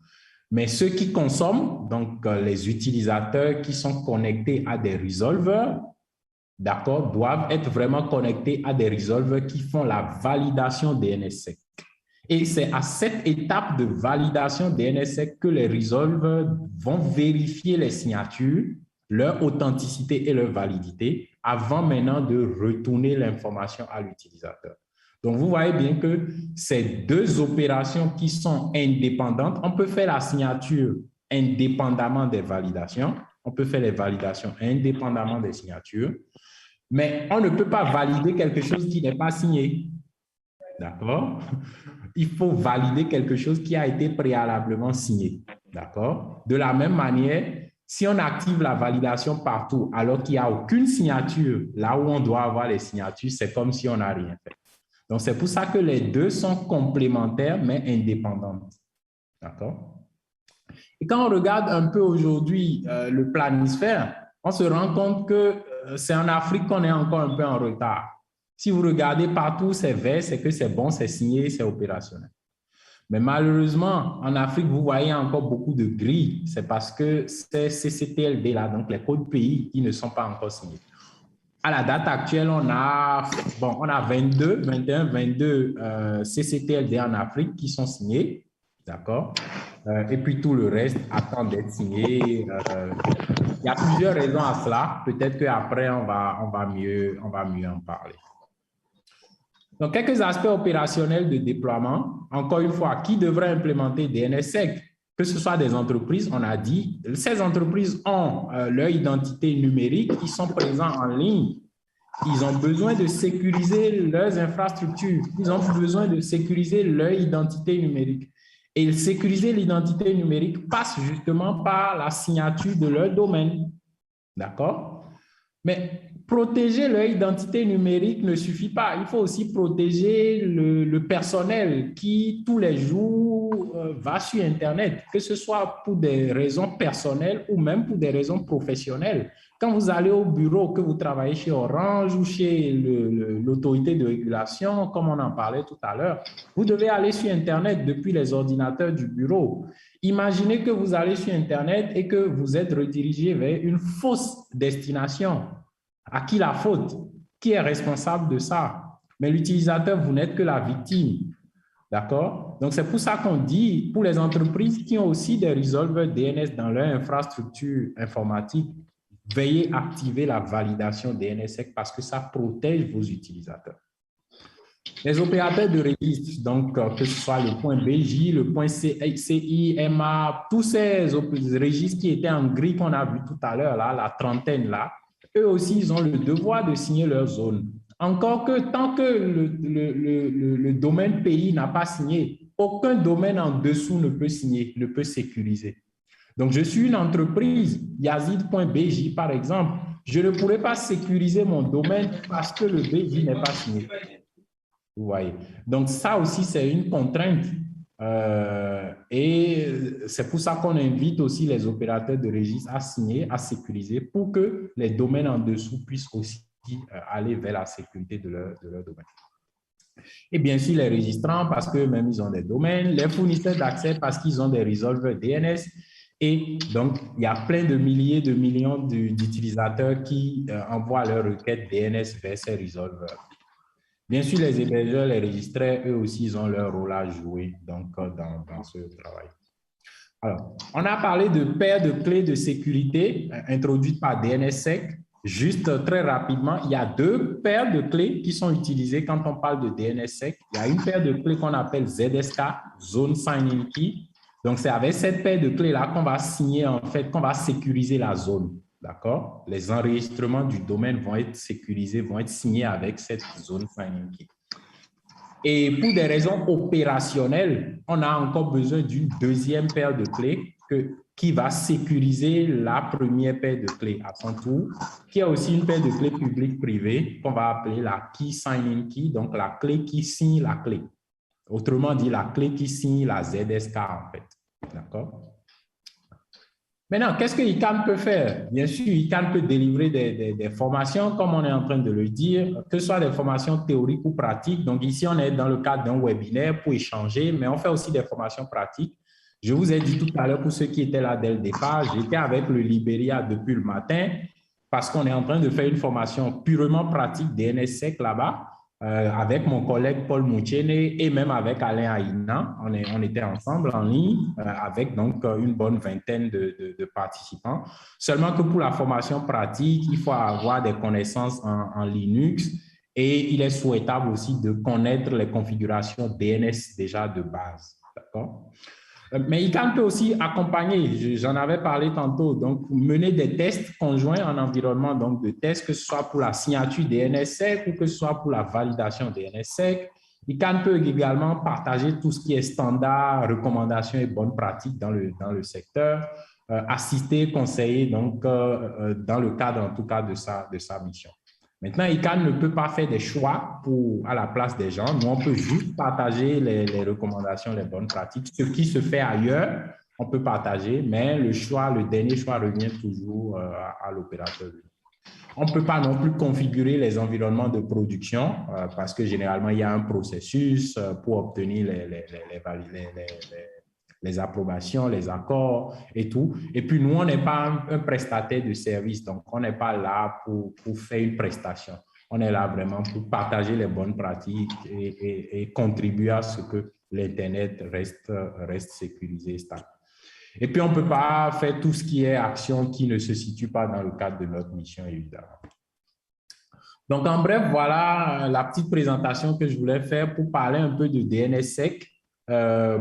Mais ceux qui consomment, donc les utilisateurs qui sont connectés à des resolvers, d'accord, doivent être vraiment connectés à des resolvers qui font la validation DNSSEC. Et c'est à cette étape de validation DNSSEC que les resolvers vont vérifier les signatures, leur authenticité et leur validité, avant maintenant de retourner l'information à l'utilisateur. Donc, vous voyez bien que ces deux opérations qui sont indépendantes, on peut faire la signature indépendamment des validations, on peut faire les validations indépendamment des signatures, mais on ne peut pas valider quelque chose qui n'est pas signé. D'accord? Il faut valider quelque chose qui a été préalablement signé. D'accord? De la même manière, si on active la validation partout alors qu'il n'y a aucune signature, là où on doit avoir les signatures, c'est comme si on n'a rien fait. Donc, c'est pour ça que les deux sont complémentaires, mais indépendantes. D'accord? Et quand on regarde un peu aujourd'hui le planisphère, on se rend compte que c'est en Afrique qu'on est encore un peu en retard. Si vous regardez partout, c'est vert, c'est que c'est bon, c'est signé, c'est opérationnel. Mais malheureusement, en Afrique, vous voyez encore beaucoup de gris. C'est parce que c'est CCTLD là, donc les codes pays, qui ne sont pas encore signés. À la date actuelle, on a 22 CCTLD en Afrique qui sont signés, d'accord? Et puis tout le reste attend d'être signé. Il y a plusieurs raisons à cela. Peut-être qu'après, on va mieux en parler. Donc, quelques aspects opérationnels de déploiement. Encore une fois, qui devrait implémenter DNSSEC? Que ce soit des entreprises, on a dit, ces entreprises ont leur identité numérique, ils sont présents en ligne, ils ont besoin de sécuriser leurs infrastructures, ils ont besoin de sécuriser leur identité numérique. Et sécuriser l'identité numérique passe justement par la signature de leur domaine. D'accord? Mais protéger leur identité numérique ne suffit pas. Il faut aussi protéger le personnel qui, tous les jours, va sur Internet, que ce soit pour des raisons personnelles ou même pour des raisons professionnelles. Quand vous allez au bureau, que vous travaillez chez Orange ou chez l'autorité de régulation, comme on en parlait tout à l'heure, vous devez aller sur Internet depuis les ordinateurs du bureau. Imaginez que vous allez sur Internet et que vous êtes redirigé vers une fausse destination. À qui la faute? Qui est responsable de ça? Mais l'utilisateur, vous n'êtes que la victime. D'accord? Donc, c'est pour ça qu'on dit, pour les entreprises qui ont aussi des resolvers DNS dans leur infrastructure informatique, veuillez activer la validation DNSSEC parce que ça protège vos utilisateurs. Les opérateurs de registre, donc que ce soit le point BJ, le point CI, MA, tous ces registres qui étaient en gris qu'on a vu tout à l'heure, là, la trentaine là, eux aussi, ils ont le devoir de signer leur zone. Encore que tant que le domaine pays n'a pas signé, aucun domaine en dessous ne peut signer, ne peut sécuriser. Donc, je suis une entreprise, Yazid.bj par exemple, je ne pourrais pas sécuriser mon domaine parce que le BJ n'est pas signé. Vous voyez. Donc, ça aussi, c'est une contrainte. Et c'est pour ça qu'on invite aussi les opérateurs de registre à signer, à sécuriser pour que les domaines en dessous puissent aussi aller vers la sécurité de leur domaine. Et bien sûr, les registrants parce qu'eux-mêmes, ils ont des domaines, les fournisseurs d'accès parce qu'ils ont des resolvers DNS. Et donc, il y a plein de milliers de millions d'utilisateurs qui envoient leurs requêtes DNS vers ces resolvers. Bien sûr, les hébergeurs, les registreurs, eux aussi, ils ont leur rôle à jouer donc, dans ce travail. Alors, on a parlé de paires de clés de sécurité introduites par DNSSEC. Juste très rapidement, il y a deux paires de clés qui sont utilisées quand on parle de DNSSEC. Il y a une paire de clés qu'on appelle ZSK, Zone Signing Key. Donc, c'est avec cette paire de clés-là qu'on va signer, en fait, qu'on va sécuriser la zone. D'accord? Les enregistrements du domaine vont être sécurisés, vont être signés avec cette zone signing key. Et pour des raisons opérationnelles, on a encore besoin d'une deuxième paire de clés qui va sécuriser la première paire de clés à son tour, qui a aussi une paire de clés publiques-privées qu'on va appeler la Key Signing Key, donc la clé qui signe la clé. Autrement dit, la clé qui signe la ZSK en fait. D'accord? Maintenant, qu'est-ce que ICANN peut faire? Bien sûr, ICANN peut délivrer des formations, comme on est en train de le dire, que ce soit des formations théoriques ou pratiques. Donc ici, on est dans le cadre d'un webinaire pour échanger, mais on fait aussi des formations pratiques. Je vous ai dit tout à l'heure, pour ceux qui étaient là dès le départ, j'étais avec le Liberia depuis le matin parce qu'on est en train de faire une formation purement pratique DNSSEC là-bas. Avec mon collègue Paul Mouchene et même avec Alain Aïna. On était ensemble en ligne avec donc une bonne vingtaine de participants. Seulement que pour la formation pratique, il faut avoir des connaissances en Linux et il est souhaitable aussi de connaître les configurations DNS déjà de base. D'accord? Mais ICANN peut aussi accompagner, j'en avais parlé tantôt, donc mener des tests conjoints en environnement donc de tests, que ce soit pour la signature DNSSEC ou que ce soit pour la validation DNSSEC. ICANN peut également partager tout ce qui est standard, recommandations et bonnes pratiques dans le secteur, assister, conseiller donc dans le cadre en tout cas de sa mission. Maintenant, ICANN ne peut pas faire des choix à la place des gens. Nous, on peut juste partager les recommandations, les bonnes pratiques. Ce qui se fait ailleurs, on peut partager, mais le dernier choix revient toujours à l'opérateur. On ne peut pas non plus configurer les environnements de production parce que généralement, il y a un processus pour obtenir les approbations, les accords et tout. Et puis, nous, on n'est pas un prestataire de service, donc on n'est pas là pour faire une prestation. On est là vraiment pour partager les bonnes pratiques et contribuer à ce que l'Internet reste sécurisé et stable. Et puis, on ne peut pas faire tout ce qui est action qui ne se situe pas dans le cadre de notre mission, évidemment. Donc, en bref, voilà la petite présentation que je voulais faire pour parler un peu de DNSSEC.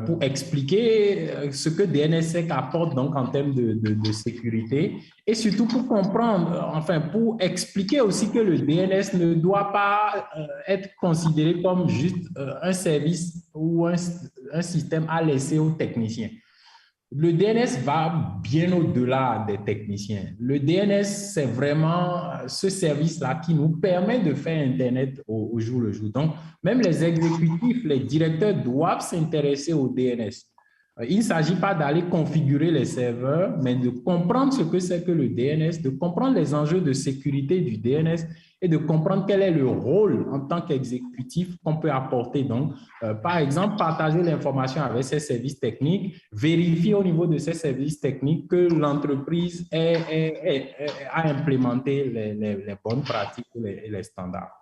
Pour expliquer ce que DNSSEC apporte donc en termes de sécurité et surtout pour comprendre, enfin pour expliquer aussi que le DNS ne doit pas être considéré comme juste un service ou un système à laisser aux techniciens. Le DNS va bien au-delà des techniciens. Le DNS, c'est vraiment ce service-là qui nous permet de faire Internet au jour le jour. Donc, même les exécutifs, les directeurs doivent s'intéresser au DNS. Il ne s'agit pas d'aller configurer les serveurs, mais de comprendre ce que c'est que le DNS, de comprendre les enjeux de sécurité du DNS et de comprendre quel est le rôle en tant qu'exécutif qu'on peut apporter. Donc, par exemple, partager l'information avec ses services techniques, vérifier au niveau de ces services techniques que l'entreprise a implémenté les bonnes pratiques et les standards.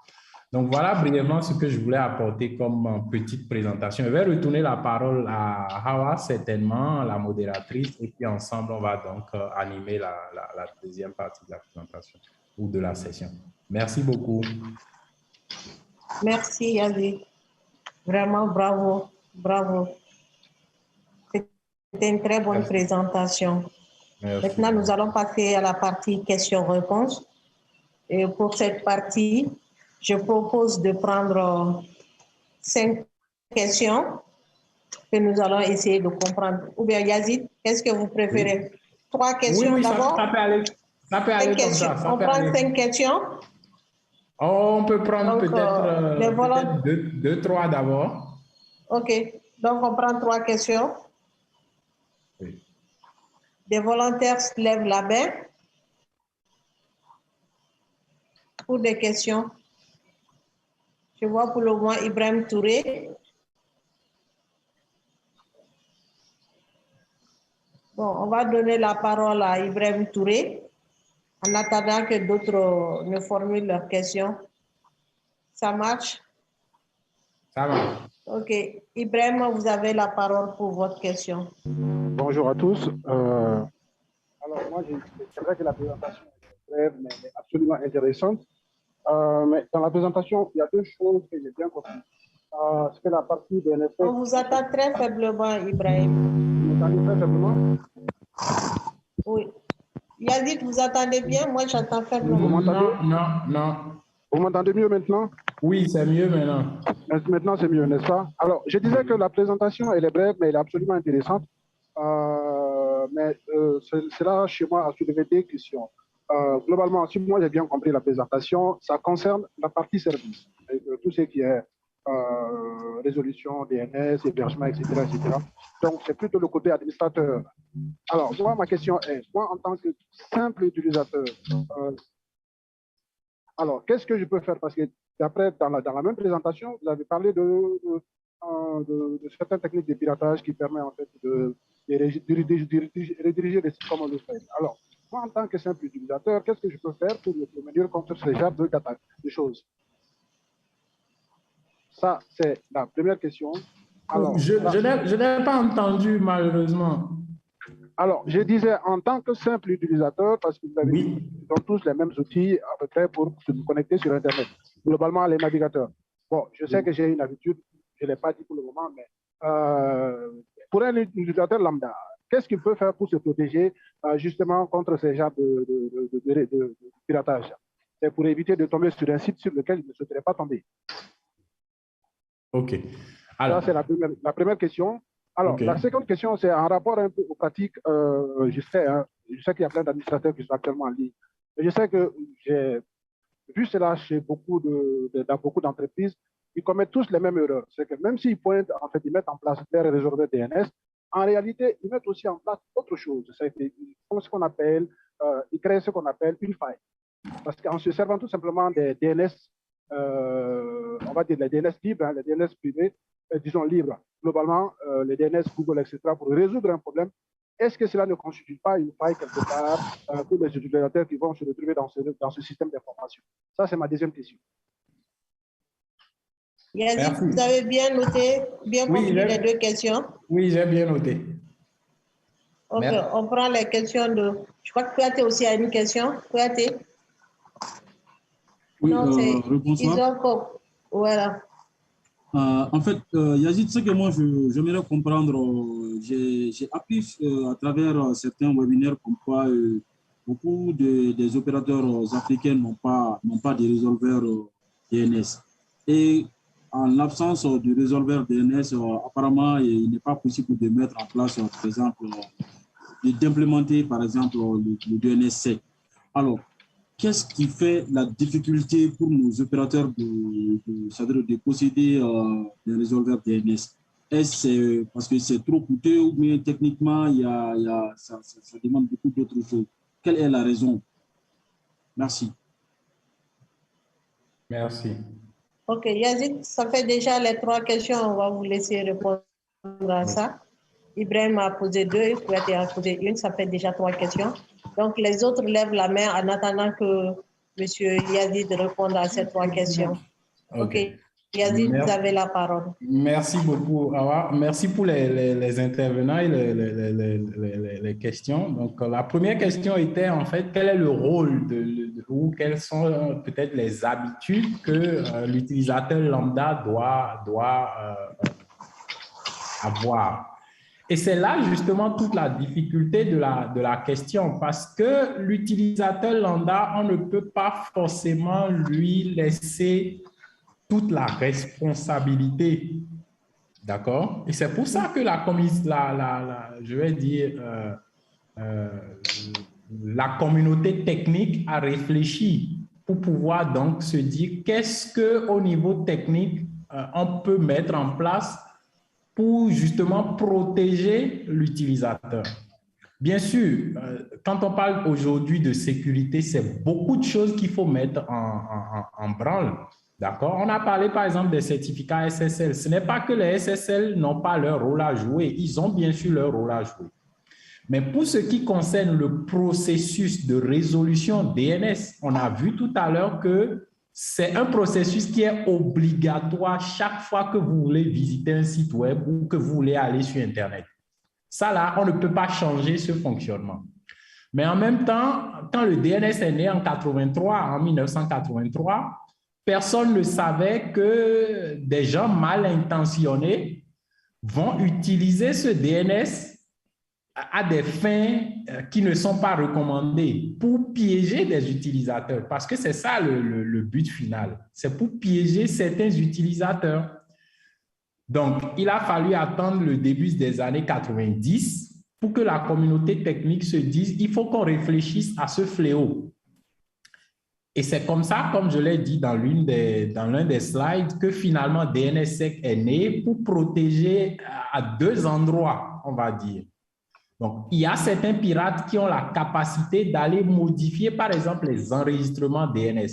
Donc, voilà brièvement ce que je voulais apporter comme petite présentation. Je vais retourner la parole à Hawa, certainement, la modératrice, et puis ensemble, on va donc animer la deuxième partie de la présentation ou de la session. Merci beaucoup. Merci, Yazid. Vraiment, bravo, bravo. C'était une très bonne présentation. Merci. Maintenant, nous allons passer à la partie questions-réponses. Et pour cette partie, je propose de prendre 5 questions que nous allons essayer de comprendre. Ou bien, Yazid, qu'est-ce que vous préférez? 3 questions d'abord? Ça peut aller comme ça. On prend 5 questions? On peut prendre peut-être 2, 3 d'abord. OK. Donc, on prend 3 questions. Oui. Des volontaires se lèvent la main pour des questions. Je vois pour le moment Ibrahim Touré. Bon, on va donner la parole à Ibrahim Touré en attendant que d'autres ne formulent leurs questions. Ça marche? Ça marche. OK. Ibrahim, vous avez la parole pour votre question. Bonjour à tous. Alors, moi, c'est vrai que la présentation est brève, mais absolument intéressante. Mais dans la présentation, il y a 2 choses que j'ai bien compris. c'est la partie DNS. On vous attend très faiblement, Ibrahim. Vous m'entendez très faiblement? Oui. Yazid, vous entendez bien? Moi, j'entends faiblement. Vous m'entendez? Non. Vous m'entendez mieux maintenant? Oui, c'est mieux maintenant. Maintenant, c'est mieux, n'est-ce pas? Alors, je disais que la présentation, elle est brève, mais elle est absolument intéressante. Cela, chez moi, a soulevé des questions. Globalement, si moi j'ai bien compris la présentation, ça concerne la partie service, tout ce qui est résolution, DNS, hébergement, etc., etc. Donc, c'est plutôt le côté administrateur. Alors, moi, ma question est, moi, en tant que simple utilisateur, alors, qu'est-ce que je peux faire? Parce que d'après, dans la même présentation, vous avez parlé de certaines techniques de piratage qui permettent en fait de rediriger les sites comme on le fait. Alors, moi, en tant que simple utilisateur, qu'est-ce que je peux faire pour me prémunir contre ce genre de choses? Ça, c'est la première question. Alors, je n'ai pas entendu, malheureusement. Alors, je disais, en tant que simple utilisateur, parce que vous avez ils ont tous les mêmes outils à peu près pour se connecter sur Internet, globalement les navigateurs. Bon, je sais que j'ai une habitude, je ne l'ai pas dit pour le moment, mais pour un utilisateur lambda, qu'est-ce qu'il peut faire pour se protéger justement contre ces genres de piratage? C'est pour éviter de tomber sur un site sur lequel il ne souhaiterait pas tomber. OK. Alors, ça, c'est la première question. Alors, la seconde question, c'est en rapport un peu aux pratiques. Je sais qu'il y a plein d'administrateurs qui sont actuellement en ligne. Mais je sais que j'ai vu cela chez dans beaucoup d'entreprises. Ils commettent tous les mêmes erreurs. C'est que même s'ils pointent, en fait, ils mettent en place leur réservoir DNS, en réalité, ils mettent aussi en place autre chose. C'est qu'ils font ce qu'on appelle, ils créent ce qu'on appelle une faille. Parce qu'en se servant tout simplement des DNS, on va dire les DNS libres, les DNS privés, disons libres, globalement, les DNS, Google, etc., pour résoudre un problème, est-ce que cela ne constitue pas une faille quelque part pour les utilisateurs qui vont se retrouver dans ce système d'information? Ça, c'est ma deuxième question. Yazid, vous avez bien noté, bien compris les deux questions? Oui, j'ai bien noté. Ok, merci. On prend les questions de... Je crois que Kouyaté aussi a une question. Kouyaté? Oui, bonsoir. Voilà. En fait, Yazid, ce que moi, j'aimerais comprendre, j'ai appris à travers certains webinaires comme quoi beaucoup des opérateurs africains n'ont pas de résolveur DNS. Et en l'absence de résolveur DNS, apparemment, il n'est pas possible de mettre en place, par exemple, d'implémenter, par exemple, le DNS-sec. Alors, qu'est-ce qui fait la difficulté pour nos opérateurs de posséder des résolveurs DNS? Est-ce parce que c'est trop coûteux ou bien techniquement, ça demande beaucoup d'autres choses? Quelle est la raison? Merci. Merci. OK, Yazid, ça fait déjà les 3 questions. On va vous laisser répondre à ça. Ibrahim a posé 2, Kouyaté a posé 1, ça fait déjà 3 questions. Donc, les autres lèvent la main en attendant que M. Yazid réponde à ces 3 questions. OK. Yazid, vous avez la parole. Merci beaucoup, Awa. Merci pour les intervenants et les questions. Donc, la première question était, en fait, quel est le rôle ou quelles sont peut-être les habitudes que l'utilisateur lambda doit avoir. Et c'est là justement toute la difficulté de la question, parce que l'utilisateur lambda, on ne peut pas forcément lui laisser toute la responsabilité, d'accord? Et c'est pour ça que je vais dire, la communauté technique a réfléchi pour pouvoir donc se dire qu'est-ce qu'au niveau technique, on peut mettre en place pour justement protéger l'utilisateur. Bien sûr, quand on parle aujourd'hui de sécurité, c'est beaucoup de choses qu'il faut mettre en branle. D'accord? On a parlé par exemple des certificats SSL. Ce n'est pas que les SSL n'ont pas leur rôle à jouer. Ils ont bien sûr leur rôle à jouer. Mais pour ce qui concerne le processus de résolution DNS, on a vu tout à l'heure que c'est un processus qui est obligatoire chaque fois que vous voulez visiter un site web ou que vous voulez aller sur Internet. Ça, là, on ne peut pas changer ce fonctionnement. Mais en même temps, quand le DNS est né en 1983, personne ne savait que des gens mal intentionnés vont utiliser ce DNS à des fins qui ne sont pas recommandées pour piéger des utilisateurs. Parce que c'est ça le but final. C'est pour piéger certains utilisateurs. Donc, il a fallu attendre le début des années 90 pour que la communauté technique se dise il faut qu'on réfléchisse à ce fléau. Et c'est comme ça, comme je l'ai dit dans l'un des slides, que finalement DNSSEC est né pour protéger à deux endroits, on va dire. Donc, il y a certains pirates qui ont la capacité d'aller modifier, par exemple, les enregistrements DNS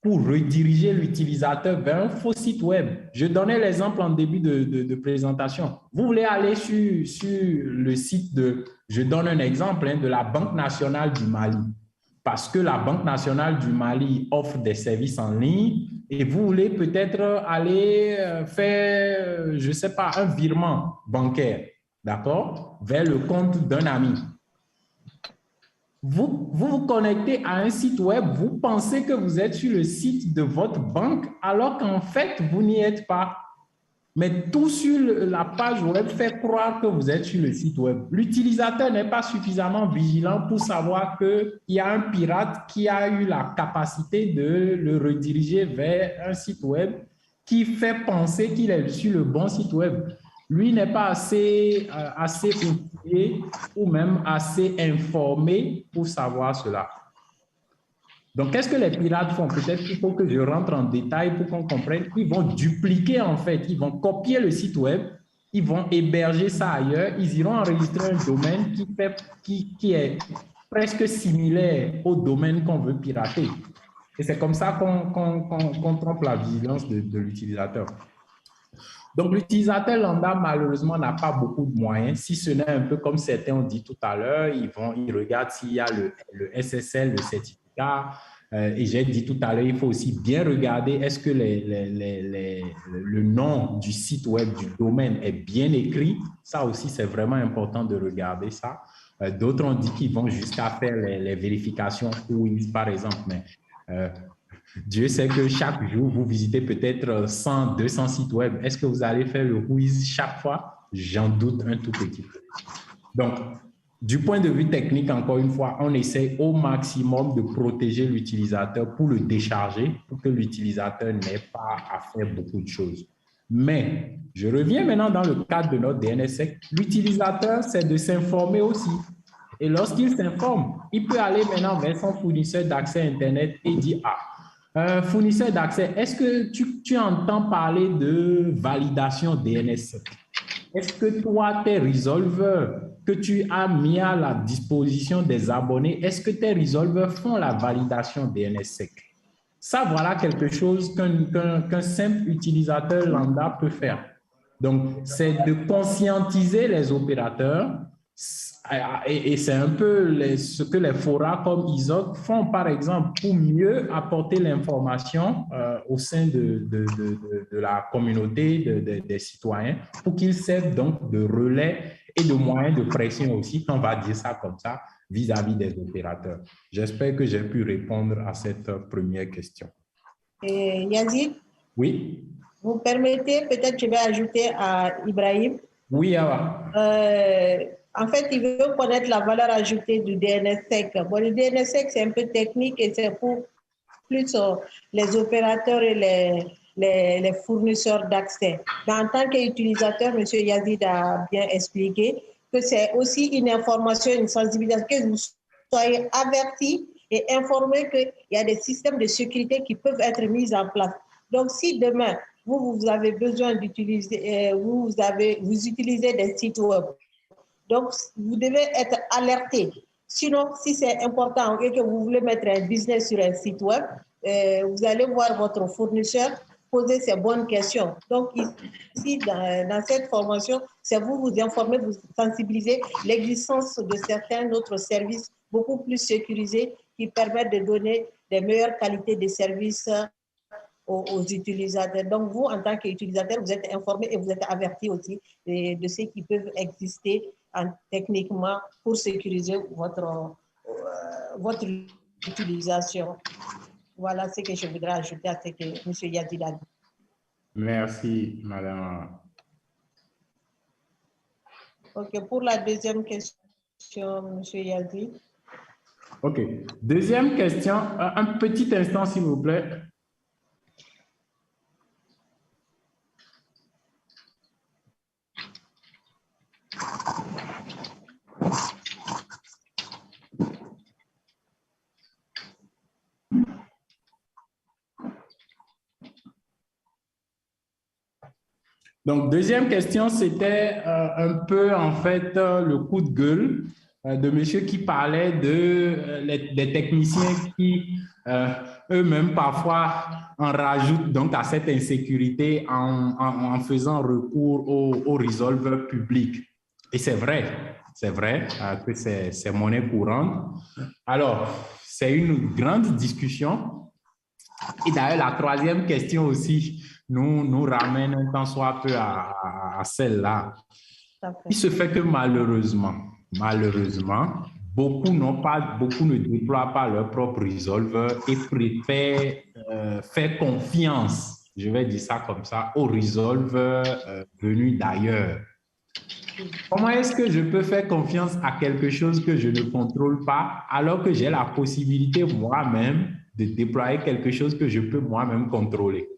pour rediriger l'utilisateur vers un faux site web. Je donnais l'exemple en début de présentation. Vous voulez aller sur le site je donne un exemple, de la Banque nationale du Mali, parce que la Banque nationale du Mali offre des services en ligne et vous voulez peut-être aller faire, je ne sais pas, un virement bancaire. D'accord, vers le compte d'un ami. Vous connectez à un site web, vous pensez que vous êtes sur le site de votre banque, alors qu'en fait, vous n'y êtes pas. Mais tout sur la page web fait croire que vous êtes sur le site web. L'utilisateur n'est pas suffisamment vigilant pour savoir qu'il y a un pirate qui a eu la capacité de le rediriger vers un site web qui fait penser qu'il est sur le bon site web. Lui n'est pas assez outillé ou même assez informé pour savoir cela. Donc, qu'est-ce que les pirates font? Peut-être qu'il faut que je rentre en détail pour qu'on comprenne. Ils vont dupliquer, en fait. Ils vont copier le site web. Ils vont héberger ça ailleurs. Ils iront enregistrer un domaine qui est presque similaire au domaine qu'on veut pirater. Et c'est comme ça qu'on trompe la vigilance de l'utilisateur. Donc, l'utilisateur lambda, malheureusement, n'a pas beaucoup de moyens, si ce n'est un peu comme certains ont dit tout à l'heure, ils regardent s'il y a le SSL, le certificat, et j'ai dit tout à l'heure, il faut aussi bien regarder est-ce que le nom du site web, du domaine est bien écrit. Ça aussi, c'est vraiment important de regarder ça. D'autres ont dit qu'ils vont jusqu'à faire les vérifications WHOIS, par exemple, mais Dieu sait que chaque jour, vous visitez peut-être 100, 200 sites web. Est-ce que vous allez faire le WHOIS chaque fois? J'en doute un tout petit peu. Donc, du point de vue technique, encore une fois, on essaie au maximum de protéger l'utilisateur pour le décharger, pour que l'utilisateur n'ait pas à faire beaucoup de choses. Mais, je reviens maintenant dans le cadre de notre DNSSEC. L'utilisateur, c'est de s'informer aussi. Et lorsqu'il s'informe, il peut aller maintenant vers son fournisseur d'accès Internet et dire « Ah, fournisseur d'accès, est-ce que tu entends parler de validation DNSSEC? Est-ce que toi, tes resolvers que tu as mis à la disposition des abonnés, est-ce que tes resolvers font la validation DNSSEC? » Ça, voilà quelque chose qu'un simple utilisateur lambda peut faire. Donc, c'est de conscientiser les opérateurs. Et c'est un peu ce que les forats comme ISOC font, par exemple, pour mieux apporter l'information au sein de la communauté des citoyens, pour qu'ils servent donc de relais et de moyens de pression aussi, on va dire ça comme ça, vis-à-vis des opérateurs. J'espère que j'ai pu répondre à cette première question. Yazid? Oui? Vous permettez, peut-être je vais ajouter à Ibrahim. Oui, Awa. En fait, il veut connaître la valeur ajoutée du DNSSEC. Bon, le DNSSEC, c'est un peu technique et c'est pour plus les opérateurs et les fournisseurs d'accès. En tant qu'utilisateur, M. Yazid a bien expliqué que c'est aussi une information, une sensibilisation, que vous soyez avertis et informés qu'il y a des systèmes de sécurité qui peuvent être mis en place. Donc, si demain, vous avez besoin d'utiliser, vous utilisez des sites web, donc vous devez être alerté. Sinon, si c'est important et que vous voulez mettre un business sur un site web, vous allez voir votre fournisseur poser ces bonnes questions. Donc, ici, dans cette formation, c'est vous informer, vous sensibiliser l'existence de certains autres services beaucoup plus sécurisés qui permettent de donner des meilleures qualités de services aux utilisateurs. Donc, vous, en tant qu'utilisateur, vous êtes informé et vous êtes averti aussi de ce qui peut exister techniquement pour sécuriser votre utilisation. Voilà ce que je voudrais ajouter à ce que M. Yazid a dit. Merci, Madame. OK, pour la deuxième question, M. Yazid. OK. Deuxième question, un petit instant, s'il vous plaît. Donc, deuxième question, c'était un peu, en fait, le coup de gueule de monsieur qui parlait des techniciens qui, eux-mêmes, parfois, en rajoutent donc à cette insécurité en faisant recours au resolver public. Et c'est vrai que c'est monnaie courante. Alors, c'est une grande discussion. Et d'ailleurs, la troisième question aussi nous ramène un tant soit peu à celle-là. Il se fait que malheureusement, beaucoup ne déploient pas leur propre resolver et préfèrent faire confiance, je vais dire ça comme ça, au resolver venu d'ailleurs. Comment est-ce que je peux faire confiance à quelque chose que je ne contrôle pas alors que j'ai la possibilité moi-même de déployer quelque chose que je peux moi-même contrôler?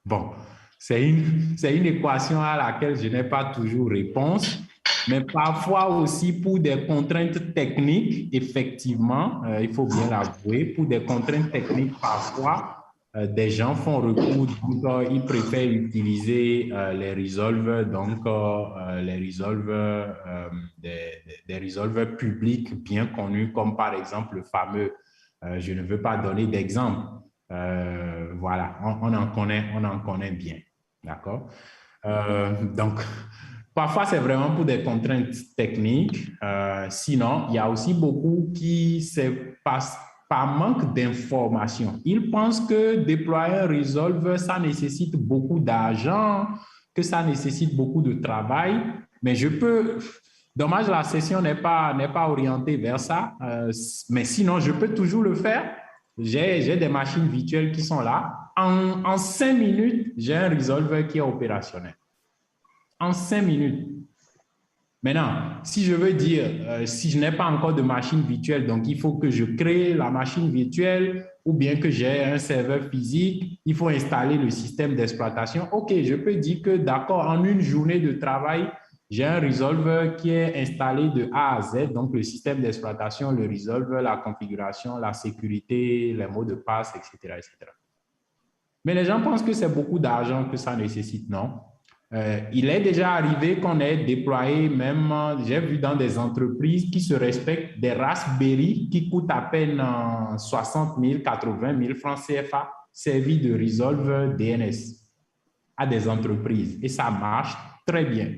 Bon, c'est une équation à laquelle je n'ai pas toujours réponse, mais parfois aussi pour des contraintes techniques, effectivement, il faut bien l'avouer, pour des contraintes techniques, parfois, des gens font recours, donc ils préfèrent utiliser les resolvers, donc les resolvers, des resolvers publics bien connus, comme par exemple le fameux, je ne veux pas donner d'exemple, voilà, on en connaît bien, d'accord? Donc, parfois, c'est vraiment pour des contraintes techniques. Sinon, il y a aussi beaucoup qui se passent par manque d'information. Ils pensent que déployer un resolver, ça nécessite beaucoup d'argent, que ça nécessite beaucoup de travail, mais je peux... Dommage, la session n'est pas orientée vers ça, mais sinon, je peux toujours le faire. J'ai des machines virtuelles qui sont là. En 5 minutes, j'ai un resolver qui est opérationnel. En 5 minutes. Maintenant, si je veux dire, si je n'ai pas encore de machine virtuelle, donc il faut que je crée la machine virtuelle ou bien que j'ai un serveur physique, il faut installer le système d'exploitation. OK, je peux dire que d'accord, en une journée de travail, j'ai un resolver qui est installé de A à Z, donc le système d'exploitation, le resolver, la configuration, la sécurité, les mots de passe, etc., etc. Mais les gens pensent que c'est beaucoup d'argent que ça nécessite, non? Il est déjà arrivé qu'on ait déployé même, j'ai vu dans des entreprises qui se respectent, des Raspberry qui coûtent à peine 60 000, 80 000 francs CFA, servis de resolver DNS à des entreprises. Et ça marche très bien.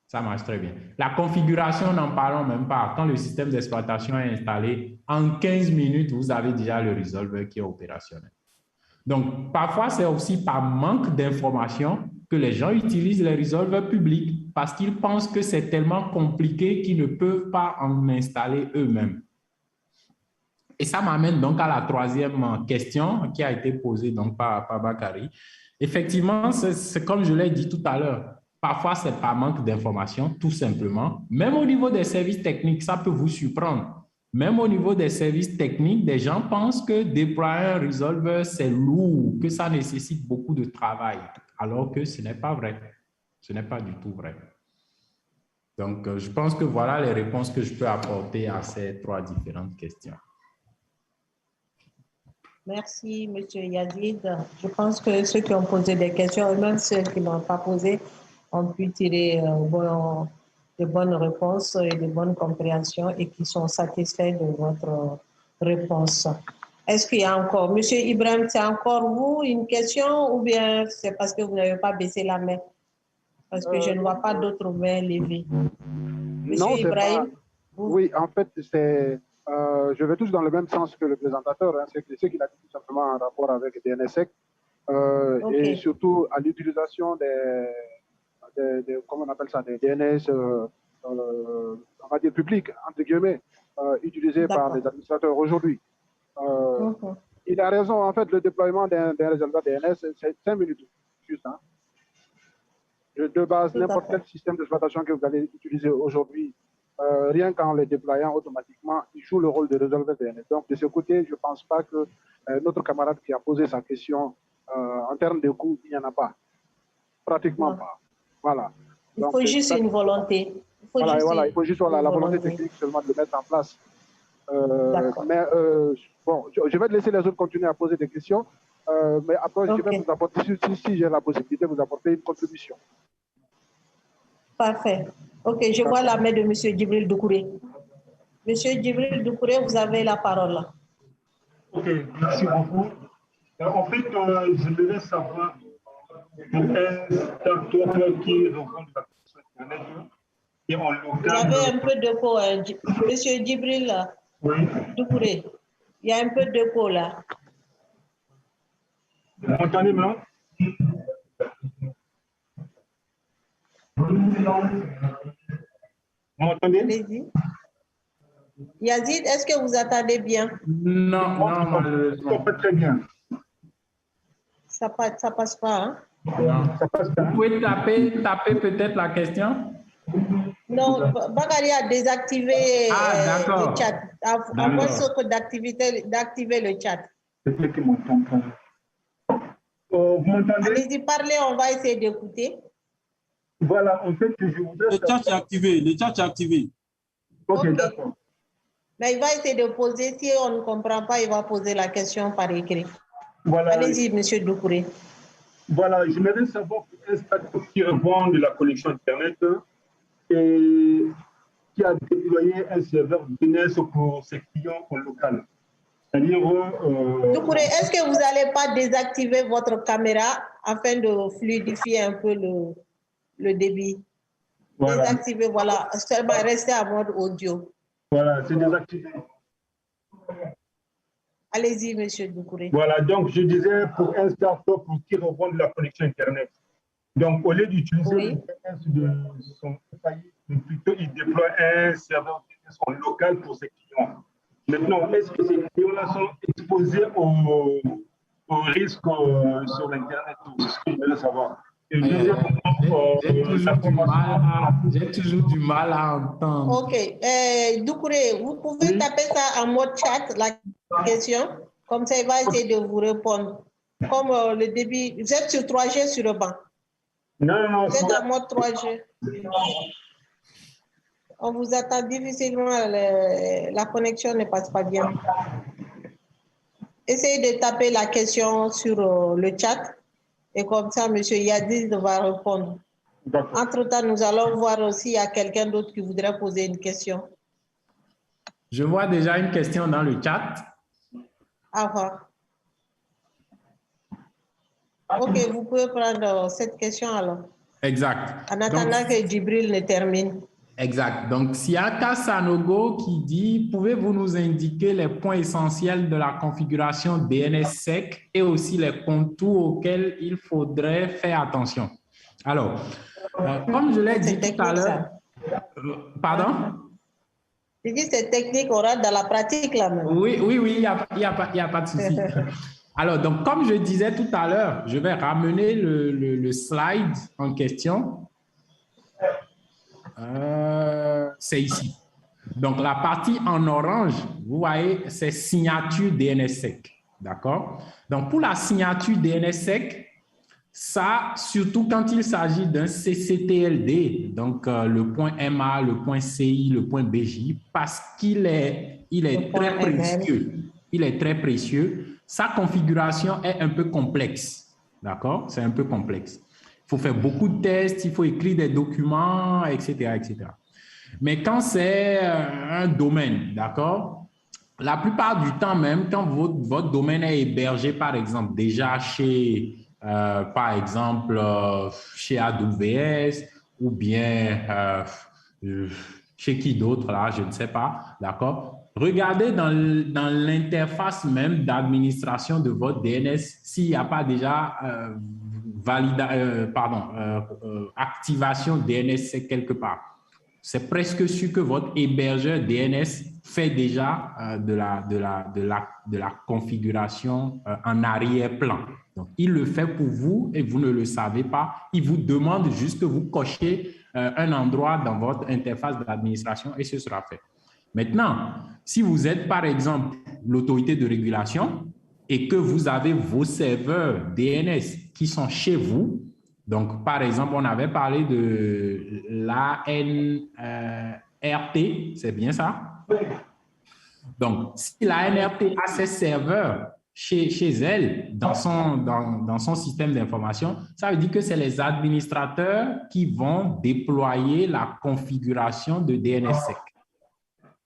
Ça marche très bien. La configuration, n'en parlons même pas. Quand le système d'exploitation est installé, en 15 minutes, vous avez déjà le resolver qui est opérationnel. Donc, parfois, c'est aussi par manque d'information que les gens utilisent les resolvers publics parce qu'ils pensent que c'est tellement compliqué qu'ils ne peuvent pas en installer eux-mêmes. Et ça m'amène donc à la troisième question qui a été posée donc par Bakary. Effectivement, c'est comme je l'ai dit tout à l'heure, parfois c'est par manque d'information, tout simplement. Même au niveau des services techniques, ça peut vous surprendre. Même au niveau des services techniques, des gens pensent que déployer un resolver, c'est lourd, que ça nécessite beaucoup de travail, alors que ce n'est pas vrai. Ce n'est pas du tout vrai. Donc, je pense que voilà les réponses que je peux apporter à ces trois différentes questions. Merci, M. Yazid. Je pense que ceux qui ont posé des questions, et même ceux qui n'ont pas posé, ont pu tirer de bonnes réponses et de bonnes compréhensions et qui sont satisfaits de votre réponse. Est-ce qu'il y a encore, M. Ibrahim, c'est encore vous une question ou bien c'est parce que vous n'avez pas baissé la main? Parce que je ne vois pas d'autres mains levées. Non, Ibrahim, pas... Oui, en fait, c'est... je vais tous dans le même sens que le présentateur. Hein, c'est ce qu'il a dit tout simplement en rapport avec DNSSEC et surtout à l'utilisation comment on appelle ça, des DNS, on va dire publics, entre guillemets, utilisés par les administrateurs aujourd'hui. Il a raison. En fait, le déploiement d'un réservoir DNS, c'est 5 minutes. Juste, hein. De base, n'importe quel système d'exploitation que vous allez utiliser aujourd'hui, rien qu'en le déployant automatiquement, il joue le rôle de résolveur DNS. Donc, de ce côté, je ne pense pas que notre camarade qui a posé sa question, en termes de coût, il n'y en a pas. Pratiquement pas. Voilà. Il faut juste une volonté. Il faut juste la volonté technique seulement de le mettre en place. Mais bon, je vais laisser les autres continuer à poser des questions. Mais après, je vais vous apporter, si j'ai la possibilité, vous apporter une contribution. Parfait. OK, je vois la main de M. Djibril Doucouré. M. Djibril Doucouré, vous avez la parole. OK, merci beaucoup. En fait, je voudrais savoir pour un start-up qui reprend la question Internet et en local. Vous avez un peu de co, M. Djibril Doucouré. Il y a un peu de co là. Vous m'entendez maintenant? Vous m'entendez? Allez-y. Yazid, est-ce que vous attendez bien? Non, malheureusement. Pas très bien. Ça passe pas, hein? Ça passe pas. Vous pouvez taper peut-être la question? Non, Bakary a désactivé le chat. À moins d'activer le chat. Peut-être qu'il m'entend pas. Vous m'entendez? Allez-y, parlez, on va essayer d'écouter. Voilà, en fait, je voudrais... Le chat est activé, le chat est activé. Ok, d'accord. Mais il va essayer de poser, si on ne comprend pas, il va poser la question par écrit. Voilà. Allez-y, M. Doucouré. Voilà, j'aimerais savoir un start-up qui revend de la connexion Internet et qui a déployé un serveur DNS pour ses clients en local. C'est-à-dire... Doucouré, est-ce que vous n'allez pas désactiver votre caméra afin de fluidifier un peu le débit? Voilà. Désactiver, voilà. Seulement rester à mode audio. Voilà, c'est désactivé. Allez-y, M. Doucouré. Voilà, donc je disais pour un start-up qui revend de la connexion Internet. Donc, au lieu d'utiliser le DNS de son foyer, plutôt il déploie un serveur DNS en local pour ses clients. Maintenant, est-ce que ces clients-là sont exposés au risque sur Internet? C'est ce que je veux savoir. J'ai toujours du mal à entendre. OK. Doucouré, vous pouvez taper ça en mode chat, la question. Comme ça, il va essayer de vous répondre. Comme le débit, vous êtes sur 3G sur le banc. Non. Vous êtes en mode 3G. On vous attend difficilement, la connexion ne passe pas bien. Essayez de taper la question sur le chat et comme ça, M. Yazid va répondre. Entre-temps, nous allons voir aussi s'il y a quelqu'un d'autre qui voudrait poser une question. Je vois déjà une question dans le chat. OK, vous pouvez prendre cette question alors. Exact. En attendant que Djibril ne termine. Exact. Donc, Siaka Sanogo qui dit, pouvez-vous nous indiquer les points essentiels de la configuration DNSSEC et aussi les contours auxquels il faudrait faire attention? Alors, comme je l'ai dit tout à l'heure... Pardon? Je dis c'est technique, on rentre dans la pratique là même. Oui, il n'y a pas de souci. Alors, donc, comme je disais tout à l'heure, je vais ramener le slide en question. C'est ici. Donc, la partie en orange, vous voyez, c'est signature DNSSEC. D'accord? Donc, pour la signature DNSSEC, ça, surtout quand il s'agit d'un CCTLD, donc le point MA, le point CI, le point BJ, parce qu'il est très précieux. Il est très précieux. Sa configuration est un peu complexe. D'accord? C'est un peu complexe. Il faut faire beaucoup de tests, il faut écrire des documents, etc., etc. Mais quand c'est un domaine, d'accord, la plupart du temps même, quand votre domaine est hébergé, par exemple, déjà chez, par exemple, chez AWS ou bien chez qui d'autre, là, je ne sais pas, d'accord, regardez dans l'interface même d'administration de votre DNS s'il n'y a pas déjà activation DNS quelque part. c'est presque sûr que votre hébergeur DNS fait déjà de la configuration en arrière-plan. Donc, il le fait pour vous et vous ne le savez pas. Il vous demande juste que vous cochez un endroit dans votre interface d'administration et ce sera fait. Maintenant, si vous êtes par exemple l'autorité de régulation et que vous avez vos serveurs DNS qui sont chez vous, donc par exemple, on avait parlé de l'ANRT, c'est bien ça? Donc, si l'ANRT a ses serveurs chez elle, dans son système d'information, ça veut dire que c'est les administrateurs qui vont déployer la configuration de DNSSEC.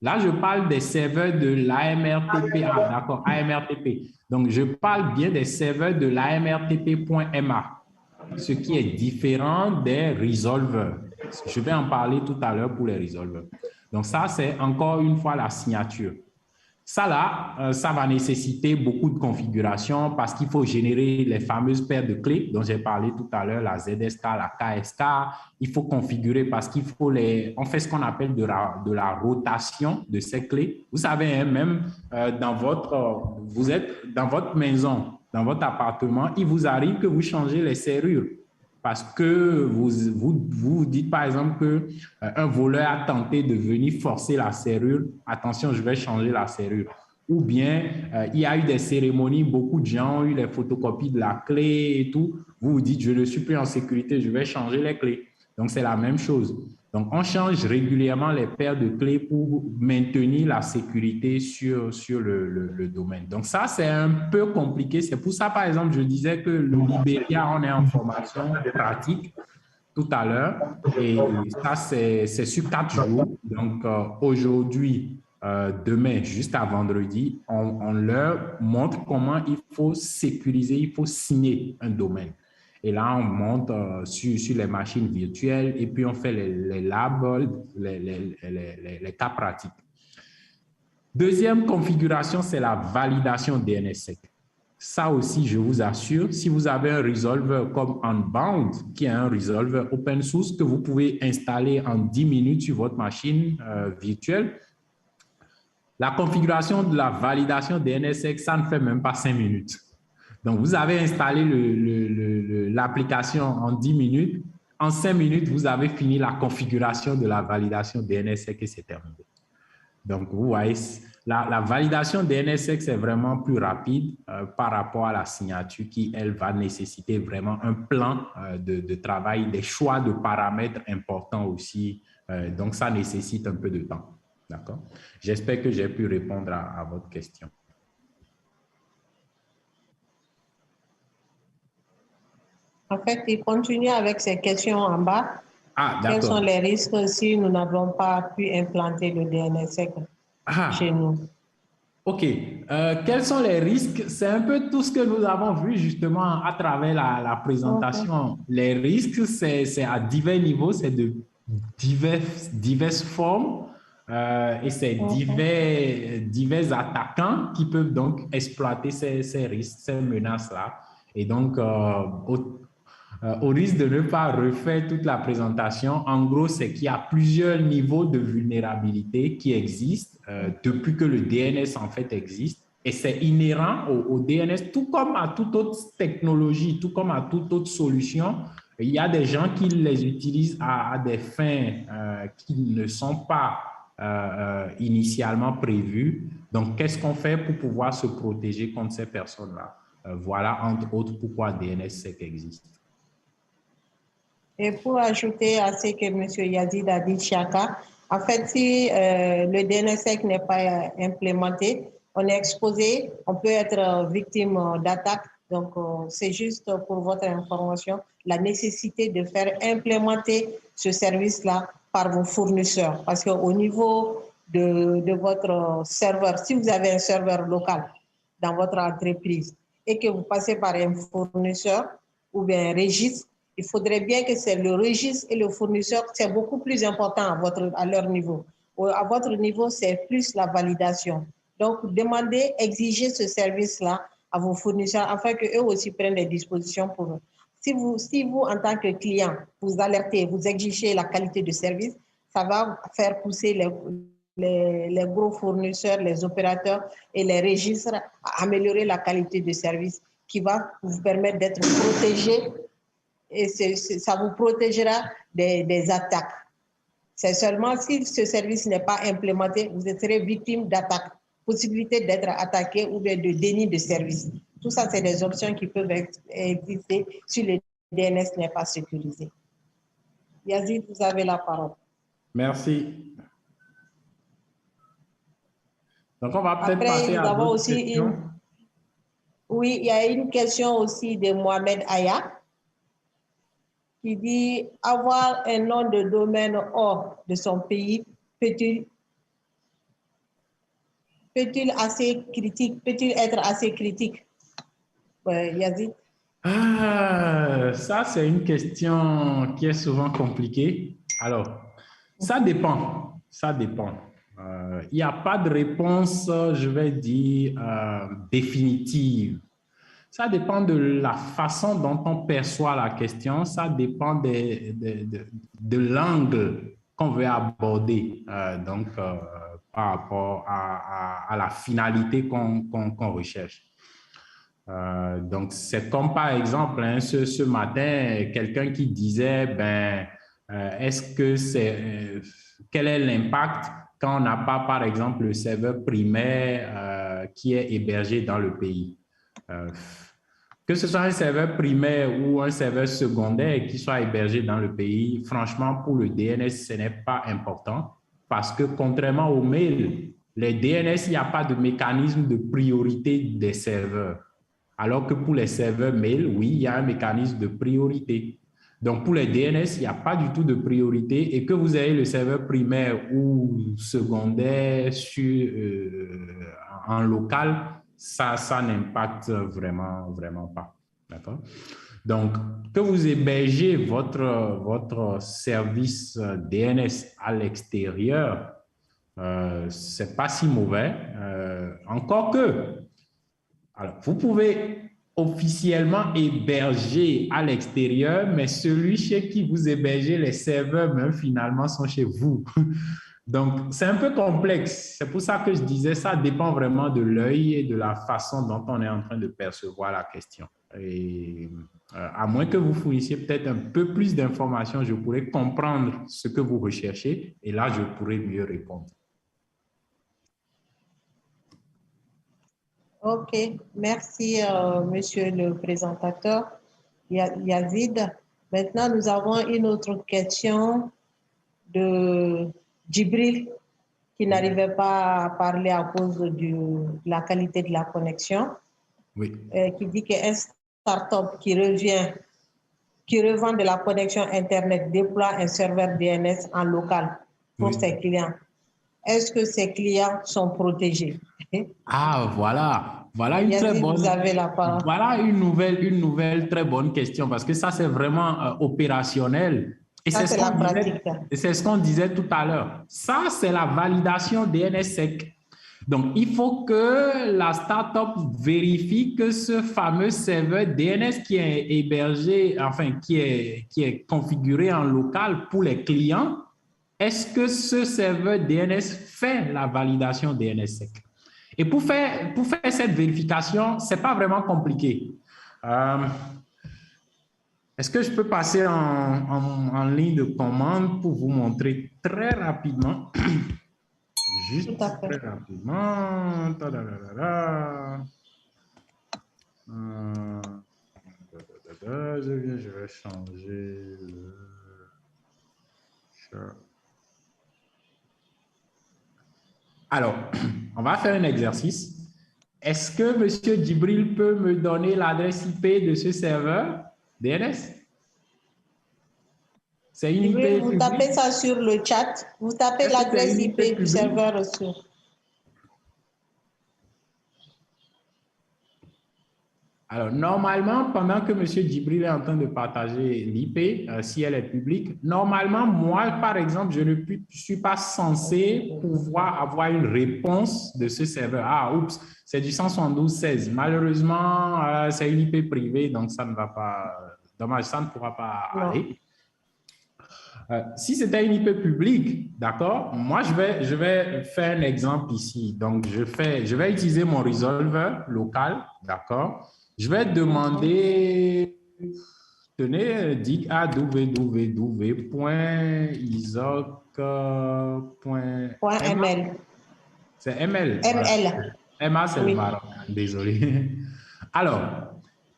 Là, je parle des serveurs de l'AMRTP. Ah, d'accord, AMRTP. Donc, je parle bien des serveurs de l'AMRTP.MA, ce qui est différent des resolvers. Je vais en parler tout à l'heure pour les resolvers. Donc, ça, c'est encore une fois la signature. Ça, là, ça va nécessiter beaucoup de configuration parce qu'il faut générer les fameuses paires de clés dont j'ai parlé tout à l'heure, la ZSK, la KSK. Il faut configurer parce qu'il faut on fait ce qu'on appelle de la rotation de ces clés. Vous savez, hein, même vous êtes dans votre maison, dans votre appartement, il vous arrive que vous changez les serrures. Parce que vous dites par exemple qu'un voleur a tenté de venir forcer la serrure. Attention, je vais changer la serrure. Ou bien, il y a eu des cérémonies, beaucoup de gens ont eu les photocopies de la clé et tout. Vous vous dites, je ne suis plus en sécurité, je vais changer les clés. Donc, c'est la même chose. Donc, on change régulièrement les paires de clés pour maintenir la sécurité sur le domaine. Donc, ça, c'est un peu compliqué. C'est pour ça, par exemple, je disais que le Libéria, on est en formation pratique tout à l'heure. Et ça, c'est sur 4 jours. Donc, aujourd'hui, demain, jusqu'à vendredi, on leur montre comment il faut sécuriser, il faut signer un domaine. Et là, on monte sur les machines virtuelles et puis on fait les labs, les cas pratiques. Deuxième configuration, c'est la validation DNSSEC. Ça aussi, je vous assure, si vous avez un resolver comme Unbound, qui est un resolver open source que vous pouvez installer en 10 minutes sur votre machine virtuelle, la configuration de la validation DNSSEC, ça ne fait même pas 5 minutes. Donc, vous avez installé l'application en 10 minutes. En 5 minutes, vous avez fini la configuration de la validation DNSSEC et c'est terminé. Donc, vous voyez, la validation DNSSEC, c'est vraiment plus rapide par rapport à la signature qui, elle, va nécessiter vraiment un plan de travail, des choix de paramètres importants aussi. Donc, ça nécessite un peu de temps. D'accord? J'espère que j'ai pu répondre à votre question. En fait, il continue avec ces questions en bas. Ah, quels sont les risques si nous n'avons pas pu implanter le DNSSEC chez nous? OK. Quels sont les risques? C'est un peu tout ce que nous avons vu justement à travers la présentation. Okay. Les risques, c'est à divers niveaux, c'est de diverses formes et c'est divers attaquants qui peuvent donc exploiter ces risques, ces menaces-là. Et donc, au risque de ne pas refaire toute la présentation, en gros, c'est qu'il y a plusieurs niveaux de vulnérabilité qui existent depuis que le DNS en fait existe. Et c'est inhérent au DNS, tout comme à toute autre technologie, tout comme à toute autre solution. Il y a des gens qui les utilisent à des fins qui ne sont pas initialement prévues. Donc, qu'est-ce qu'on fait pour pouvoir se protéger contre ces personnes-là? Voilà, entre autres, pourquoi DNSSEC existe. Et pour ajouter à ce que M. Yazid a dit, Chaka, en fait, si le DNSSEC n'est pas implémenté, on est exposé, on peut être victime d'attaques. Donc, c'est juste pour votre information, la nécessité de faire implémenter ce service-là par vos fournisseurs. Parce qu'au niveau de votre serveur, si vous avez un serveur local dans votre entreprise et que vous passez par un fournisseur ou bien un registre, il faudrait bien que c'est le registre et le fournisseur, c'est beaucoup plus important à leur niveau. À votre niveau, c'est plus la validation. Donc, demandez, exigez ce service-là à vos fournisseurs afin qu'eux aussi prennent des dispositions pour eux. Si vous, en tant que client, vous alertez, vous exigez la qualité de service, ça va faire pousser les gros fournisseurs, les opérateurs et les registres à améliorer la qualité de service qui va vous permettre d'être protégé et ça vous protégera des attaques. C'est seulement si ce service n'est pas implémenté, vous serez victime d'attaques, possibilité d'être attaqué ou bien de déni de service. Tout ça, c'est des options qui peuvent exister si le DNS n'est pas sécurisé. Yazid, vous avez la parole. Merci. Donc, on va peut-être passer à d'autres questions. Oui, il y a une question aussi de Mohamed Aya qui dit « Avoir un nom de domaine hors de son pays peut-il être assez critique ?» Yazid? Ça, c'est une question qui est souvent compliquée. Alors, ça dépend. Ça dépend. Il n'y a pas de réponse, je vais dire, définitive. Ça dépend de la façon dont on perçoit la question. Ça dépend de l'angle qu'on veut aborder par rapport à la finalité qu'on recherche. Donc, c'est comme par exemple, hein, ce matin, quelqu'un qui disait, quel est l'impact quand on n'a pas, par exemple, le serveur primaire qui est hébergé dans le pays? Que ce soit un serveur primaire ou un serveur secondaire qui soit hébergé dans le pays, franchement, pour le DNS, ce n'est pas important parce que contrairement au mail, les DNS, il n'y a pas de mécanisme de priorité des serveurs. Alors que pour les serveurs mail, oui, il y a un mécanisme de priorité. Donc, pour les DNS, il n'y a pas du tout de priorité et que vous ayez le serveur primaire ou secondaire en local, ça n'impacte vraiment pas. D'accord? Donc, que vous hébergez votre service DNS à l'extérieur, ce n'est pas si mauvais. Encore que, alors, vous pouvez officiellement héberger à l'extérieur, mais celui chez qui vous hébergez les serveurs, même finalement, sont chez vous. Donc, c'est un peu complexe. C'est pour ça que je disais, ça dépend vraiment de l'œil et de la façon dont on est en train de percevoir la question. Et à moins que vous fournissiez peut-être un peu plus d'informations, je pourrais comprendre ce que vous recherchez et là, je pourrais mieux répondre. Ok, merci, monsieur le présentateur Yazid. Maintenant, nous avons une autre question de Djibril qui n'arrivait pas à parler à cause de la qualité de la connexion. Oui. Qui dit qu'un start-up qui revend de la connexion Internet déploie un serveur DNS en local pour ses clients. Est-ce que ces clients sont protégés? Ah, voilà une très bonne. Vous avez la parole. Voilà une nouvelle très bonne question parce que ça, c'est vraiment opérationnel. Et c'est ce qu'on disait tout à l'heure. Ça, c'est la validation DNSSEC. Donc, il faut que la startup vérifie que ce fameux serveur DNS qui est hébergé, enfin, qui est configuré en local pour les clients, est-ce que ce serveur DNS fait la validation DNSSEC? Et pour faire cette vérification, ce n'est pas vraiment compliqué. Est-ce que je peux passer en ligne de commande pour vous montrer très rapidement? Juste très rapidement. Je vais changer le... Alors, on va faire un exercice. Est-ce que M. Djibril peut me donner l'adresse IP de ce serveur DNS? C'est une IP vous tapez ça sur le chat. Vous tapez l'adresse IP du serveur reçu. Alors, normalement, pendant que M. Djibril est en train de partager l'IP, si elle est publique, normalement, moi, par exemple, je ne suis pas censé pouvoir avoir une réponse de ce serveur. Ah, oups, c'est du 172.16. Malheureusement, c'est une IP privée, donc ça ne va pas... Dommage, ça ne pourra pas aller. Si c'était une IP publique, d'accord, moi, je vais faire un exemple ici. Donc, je vais utiliser mon resolver local, d'accord. Je vais demander, tenez, dites à www.isoc.ml. C'est ML. ML. MA, c'est le Maroc. Désolé. Alors,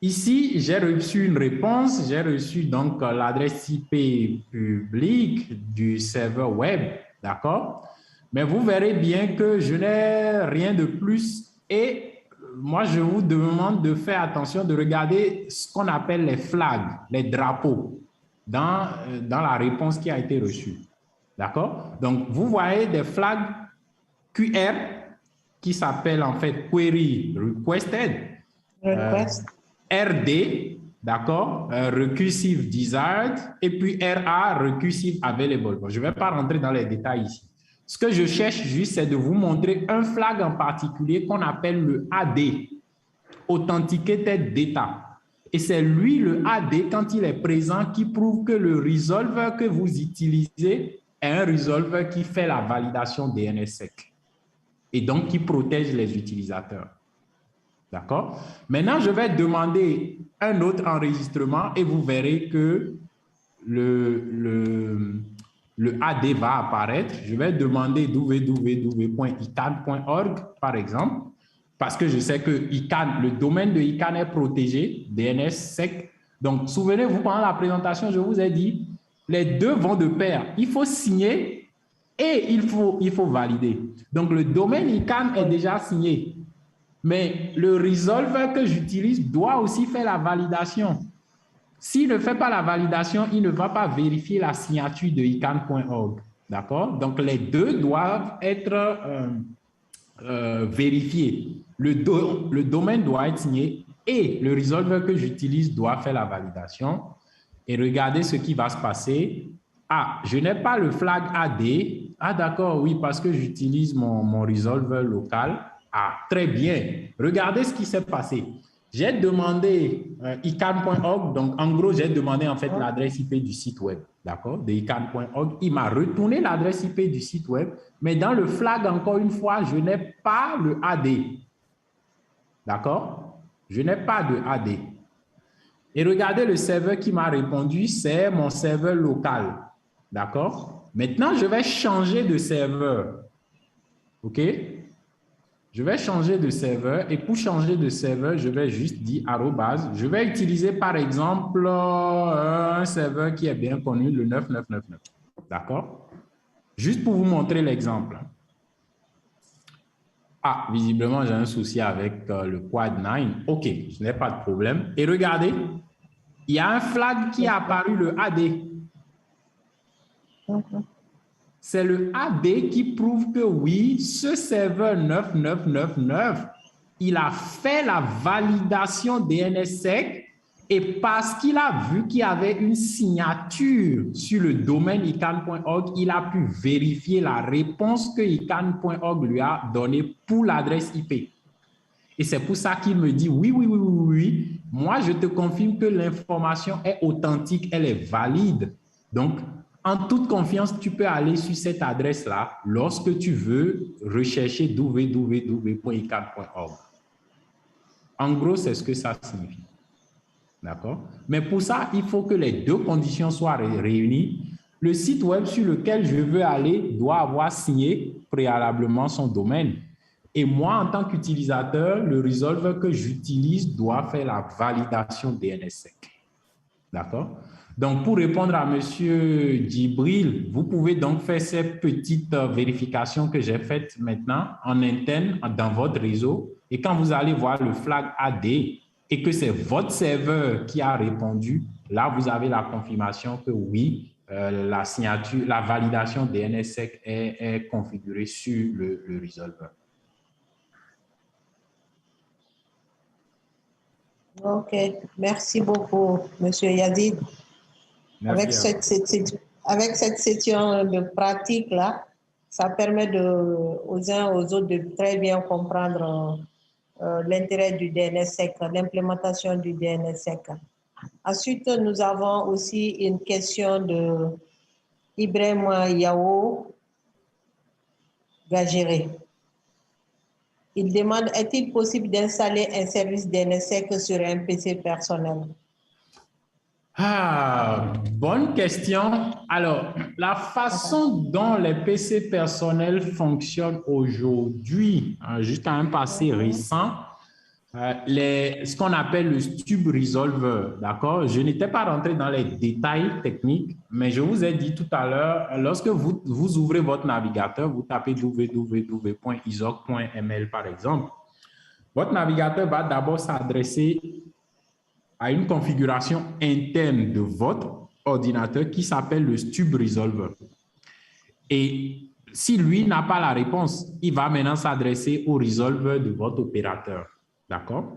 ici, j'ai reçu une réponse. J'ai reçu donc l'adresse IP publique du serveur web. D'accord? Mais vous verrez bien que je n'ai rien de plus. Et moi, je vous demande de faire attention, de regarder ce qu'on appelle les flags, les drapeaux, dans la réponse qui a été reçue. D'accord? Donc, vous voyez des flags QR qui s'appelle en fait Query Requested, RD, d'accord, Recursive Desired, et puis RA, Recursive Available. Bon, je ne vais pas rentrer dans les détails ici. Ce que je cherche juste, c'est de vous montrer un flag en particulier qu'on appelle le AD, Authenticated Data. Et c'est lui, le AD, quand il est présent, qui prouve que le resolver que vous utilisez est un resolver qui fait la validation DNSSEC. Et donc qui protège les utilisateurs. D'accord? Maintenant, je vais demander un autre enregistrement et vous verrez que le AD va apparaître. Je vais demander www.ican.org, par exemple, parce que je sais que ICANN, le domaine de ICANN est protégé, DNSSEC. Donc, souvenez-vous, pendant la présentation, je vous ai dit, les deux vont de pair. Il faut signer et il faut valider. Donc, le domaine ICANN est déjà signé. Mais le resolver que j'utilise doit aussi faire la validation. S'il ne fait pas la validation, il ne va pas vérifier la signature de ican.org. D'accord? Donc, les deux doivent être vérifiés. Le domaine doit être signé et le resolver que j'utilise doit faire la validation. Et regardez ce qui va se passer. Ah, je n'ai pas le flag AD. Ah, d'accord, oui, parce que j'utilise mon resolver local. Ah, très bien. Regardez ce qui s'est passé. J'ai demandé ican.org. Donc, en gros, j'ai demandé en fait l'adresse IP du site web. D'accord? De ican.org. Il m'a retourné l'adresse IP du site web. Mais dans le flag, encore une fois, je n'ai pas le AD. D'accord? Je n'ai pas de AD. Et regardez le serveur qui m'a répondu, c'est mon serveur local. D'accord? Maintenant, je vais changer de serveur. OK? Je vais changer de serveur et pour changer de serveur, je vais juste dire arrobase. Je vais utiliser par exemple un serveur qui est bien connu, le 9999. D'accord? Juste pour vous montrer l'exemple. Ah, visiblement, j'ai un souci avec le Quad 9. OK, je n'ai pas de problème. Et regardez, il y a un flag qui est apparu, le AD. C'est le AD qui prouve que oui, ce serveur 9999, il a fait la validation DNSSEC et parce qu'il a vu qu'il y avait une signature sur le domaine ican.org, il a pu vérifier la réponse que ican.org lui a donnée pour l'adresse IP. Et c'est pour ça qu'il me dit oui, moi je te confirme que l'information est authentique, elle est valide. Donc, en toute confiance, tu peux aller sur cette adresse-là lorsque tu veux rechercher www.ican.org. En gros, c'est ce que ça signifie. D'accord? Mais pour ça, il faut que les deux conditions soient réunies. Le site web sur lequel je veux aller doit avoir signé préalablement son domaine. Et moi, en tant qu'utilisateur, le resolver que j'utilise doit faire la validation DNSSEC. D'accord? Donc, pour répondre à M. Djibril, vous pouvez donc faire ces petites vérifications que j'ai faites maintenant en interne dans votre réseau. Et quand vous allez voir le flag AD et que c'est votre serveur qui a répondu, là, vous avez la confirmation que oui, la signature, la validation DNSSEC est configurée sur le resolver. OK, merci beaucoup, M. Yazid. Avec cette session de pratique-là, ça permet aux uns aux autres de très bien comprendre l'intérêt du DNSSEC, l'implémentation du DNSSEC. Ensuite, nous avons aussi une question Ibrahim Yao Gagéré. Il demande, est-il possible d'installer un service DNSSEC sur un PC personnel? Ah, bonne question. Alors, la façon dont les PC personnels fonctionnent aujourd'hui, jusqu'à un passé récent, ce qu'on appelle le Stub Resolver, d'accord? Je n'étais pas rentré dans les détails techniques, mais je vous ai dit tout à l'heure, lorsque vous ouvrez votre navigateur, vous tapez www.isoc.ml par exemple, votre navigateur va d'abord s'adresser à une configuration interne de votre ordinateur qui s'appelle le Stub Resolver. Et si lui n'a pas la réponse, il va maintenant s'adresser au resolver de votre opérateur. D'accord?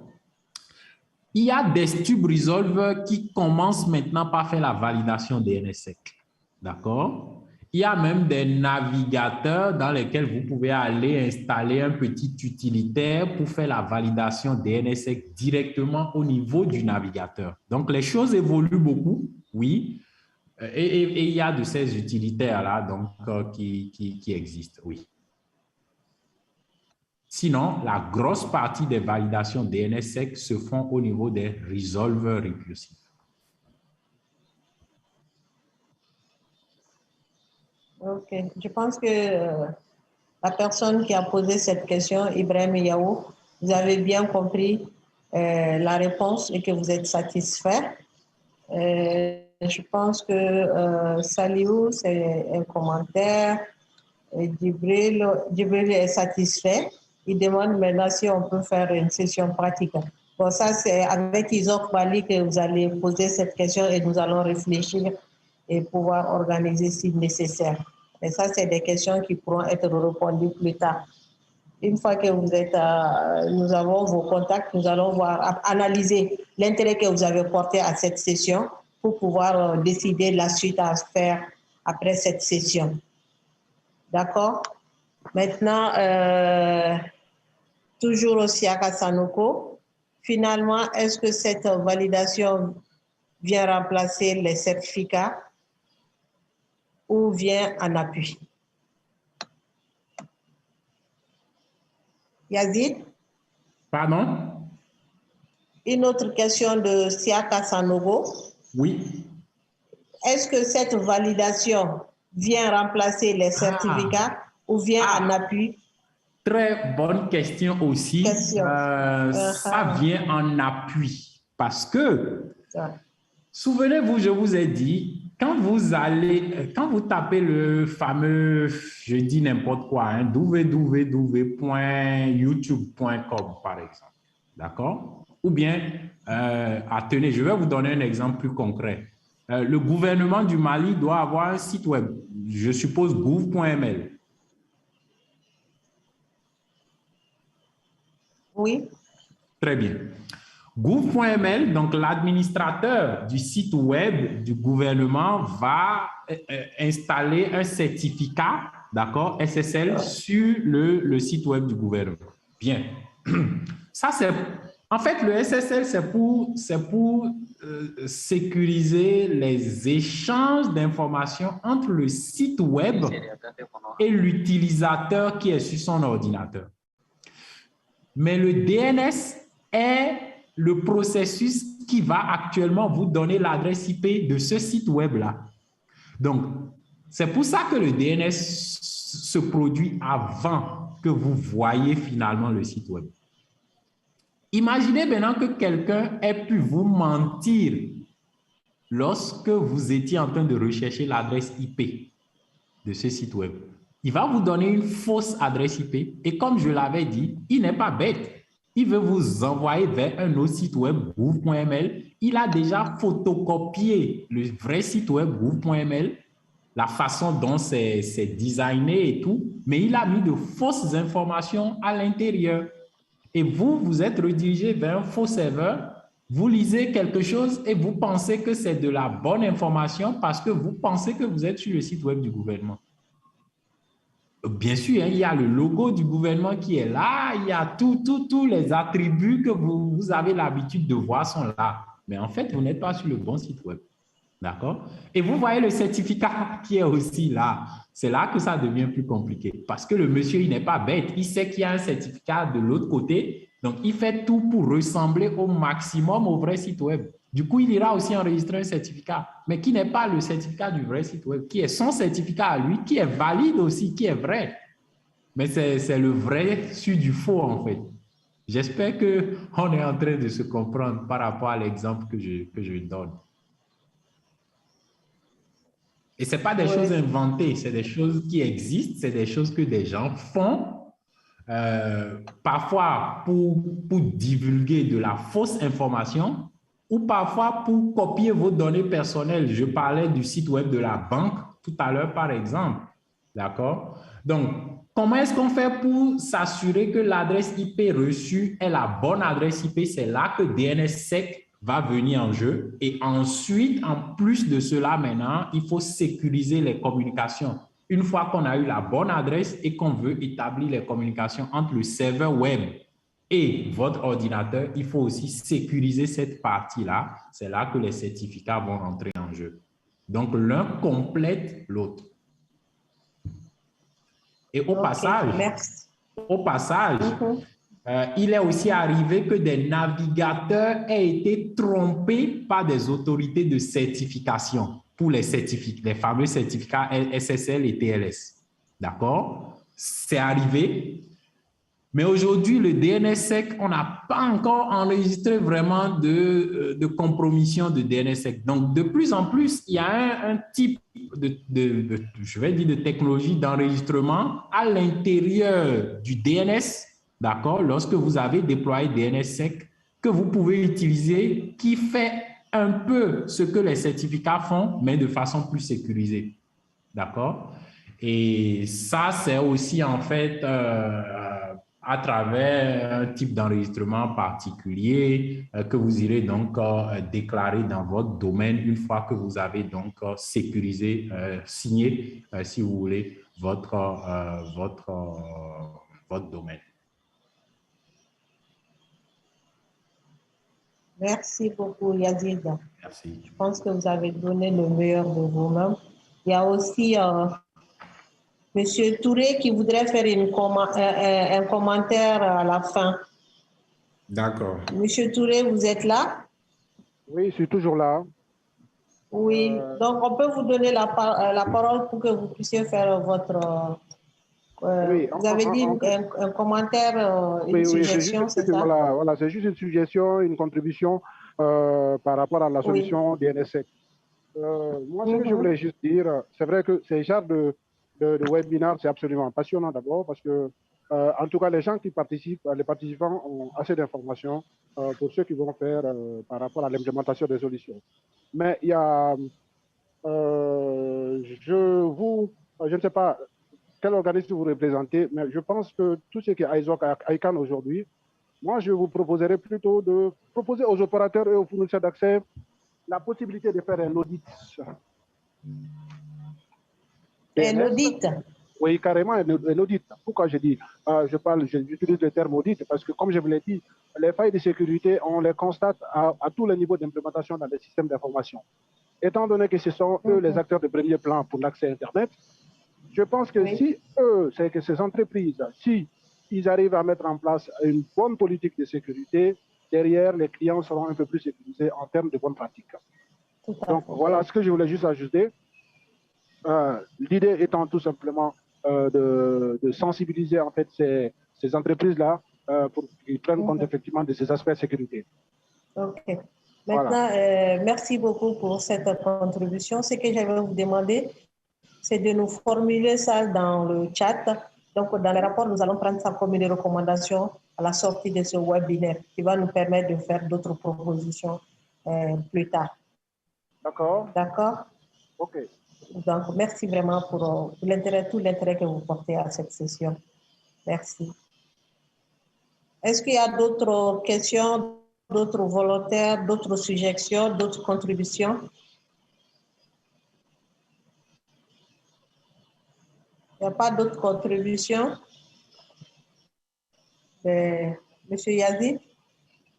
Il y a des Stub Resolver qui commencent maintenant par faire la validation DNSSEC. D'accord? Il y a même des navigateurs dans lesquels vous pouvez aller installer un petit utilitaire pour faire la validation DNSSEC directement au niveau du navigateur. Donc, les choses évoluent beaucoup, oui. Et il y a de ces utilitaires-là donc, qui existent, oui. Sinon, la grosse partie des validations DNSSEC se font au niveau des resolvers récursifs. Ok, je pense que la personne qui a posé cette question, Ibrahim Yao, vous avez bien compris la réponse et que vous êtes satisfait. Je pense que Saliou, c'est un commentaire. Djibril est satisfait. Il demande maintenant si on peut faire une session pratique. Bon, ça, c'est avec Isok Bali que vous allez poser cette question et nous allons réfléchir et pouvoir organiser si nécessaire. Et ça, c'est des questions qui pourront être répondues plus tard. Une fois que vous êtes, nous avons vos contacts, nous allons voir, analyser l'intérêt que vous avez porté à cette session pour pouvoir décider la suite à faire après cette session. D'accord? Maintenant, toujours au Siaka Sanoko, finalement, est-ce que cette validation vient remplacer les certificats ou vient en appui? Yazid? Pardon? Une autre question de Siaka Sanogo. Oui. Est-ce que cette validation vient remplacer les certificats ou vient en appui? Très bonne question aussi. Ça vient en appui parce que, souvenez-vous, je vous ai dit, quand vous tapez le fameux, je dis n'importe quoi, hein, www.youtube.com par exemple, d'accord? Ou bien, attendez, je vais vous donner un exemple plus concret. Le gouvernement du Mali doit avoir un site web, je suppose gouv.ml. Oui. Très bien. Gouv.ml, donc l'administrateur du site web du gouvernement va installer un certificat, d'accord, SSL sur le site web du gouvernement. Bien. Ça, c'est... En fait, le SSL, c'est pour sécuriser les échanges d'informations entre le site web et l'utilisateur qui est sur son ordinateur. Mais le DNS est le processus qui va actuellement vous donner l'adresse IP de ce site web-là. Donc, c'est pour ça que le DNS se produit avant que vous voyez finalement le site web. Imaginez maintenant que quelqu'un ait pu vous mentir lorsque vous étiez en train de rechercher l'adresse IP de ce site web. Il va vous donner une fausse adresse IP et comme je l'avais dit, il n'est pas bête. Il veut vous envoyer vers un autre site web, gouv.ml. Il a déjà photocopié le vrai site web, gouv.ml, la façon dont c'est designé et tout, mais il a mis de fausses informations à l'intérieur. Et vous, vous êtes redirigé vers un faux serveur, vous lisez quelque chose et vous pensez que c'est de la bonne information parce que vous pensez que vous êtes sur le site web du gouvernement. Bien sûr, hein, il y a le logo du gouvernement qui est là, il y a tous les attributs que vous avez l'habitude de voir sont là. Mais en fait, vous n'êtes pas sur le bon site web. D'accord? Et vous voyez le certificat qui est aussi là. C'est là que ça devient plus compliqué. Parce que le monsieur, il n'est pas bête. Il sait qu'il y a un certificat de l'autre côté. Donc, il fait tout pour ressembler au maximum au vrai site web. Du coup, il ira aussi enregistrer un certificat, mais qui n'est pas le certificat du vrai site web, qui est son certificat à lui, qui est valide aussi, qui est vrai. Mais c'est le vrai sur du faux, en fait. J'espère qu'on est en train de se comprendre par rapport à l'exemple que je donne. Et ce n'est pas des choses inventées, c'est des choses qui existent, c'est des choses que des gens font, parfois pour divulguer de la fausse information ou parfois pour copier vos données personnelles. Je parlais du site web de la banque tout à l'heure, par exemple. D'accord? Donc, comment est-ce qu'on fait pour s'assurer que l'adresse IP reçue est la bonne adresse IP? C'est là que DNSSEC va venir en jeu. Et ensuite, en plus de cela, maintenant, il faut sécuriser les communications. Une fois qu'on a eu la bonne adresse et qu'on veut établir les communications entre le serveur web et votre ordinateur, il faut aussi sécuriser cette partie-là. C'est là que les certificats vont rentrer en jeu. Donc, l'un complète l'autre. Et au passage, il est aussi arrivé que des navigateurs aient été trompés par des autorités de certification pour les fameux certificats SSL et TLS. D'accord? C'est arrivé. Mais aujourd'hui, le DNSSEC, on n'a pas encore enregistré vraiment de compromission de DNSSEC. Donc, de plus en plus, il y a un type je vais dire, de technologie d'enregistrement à l'intérieur du DNS, d'accord, lorsque vous avez déployé DNSSEC, que vous pouvez utiliser, qui fait un peu ce que les certificats font, mais de façon plus sécurisée. D'accord? Et ça, c'est aussi en fait à travers un type d'enregistrement particulier que vous irez donc déclarer dans votre domaine une fois que vous avez donc sécurisé, signé, si vous voulez, votre domaine. Merci beaucoup, Yazid. Merci. Je pense que vous avez donné le meilleur de vous-même. Il y a aussi Monsieur Touré qui voudrait faire un commentaire à la fin. D'accord. Monsieur Touré, vous êtes là? Oui, je suis toujours là. Oui, donc on peut vous donner la parole pour que vous puissiez faire votre... oui, vous avez dit un commentaire, une suggestion, c'est ça? Voilà, c'est juste une suggestion, une contribution par rapport à la solution DNSSEC. Moi, ce que je voulais juste dire, c'est vrai que ces genres de webinaires, c'est absolument passionnant d'abord parce que, en tout cas, les gens qui participent, les participants ont assez d'informations pour ceux qui vont faire par rapport à l'implémentation des solutions. Mais il y a, je ne sais pas quel organisme vous représentez, mais je pense que tout ce qui est ICANN aujourd'hui, moi, je vous proposerais plutôt de proposer aux opérateurs et aux fournisseurs d'accès la possibilité de faire un audit. Un audit? Oui, carrément un audit. Pourquoi je dis, j'utilise le terme audit parce que, comme je vous l'ai dit, les failles de sécurité, on les constate à tous les niveaux d'implémentation dans les systèmes d'information. Étant donné que ce sont eux les acteurs de premier plan pour l'accès à Internet, je pense que si eux, c'est que ces entreprises, si ils arrivent à mettre en place une bonne politique de sécurité, derrière, les clients seront un peu plus sécurisés en termes de bonnes pratiques. Donc, voilà ce que je voulais juste ajouter. L'idée étant tout simplement de sensibiliser en fait ces entreprises-là pour qu'ils prennent compte effectivement de ces aspects de sécurité. OK. Maintenant, merci beaucoup pour cette contribution. Ce que je vais vous demander, c'est de nous formuler ça dans le chat. Donc, dans le rapport, nous allons prendre ça comme une recommandation à la sortie de ce webinaire qui va nous permettre de faire d'autres propositions plus tard. D'accord. D'accord? OK. Donc, merci vraiment pour tout l'intérêt que vous portez à cette session. Merci. Est-ce qu'il y a d'autres questions, d'autres volontaires, d'autres suggestions, d'autres contributions? Il n'y a pas d'autres contributions? Monsieur Yazid?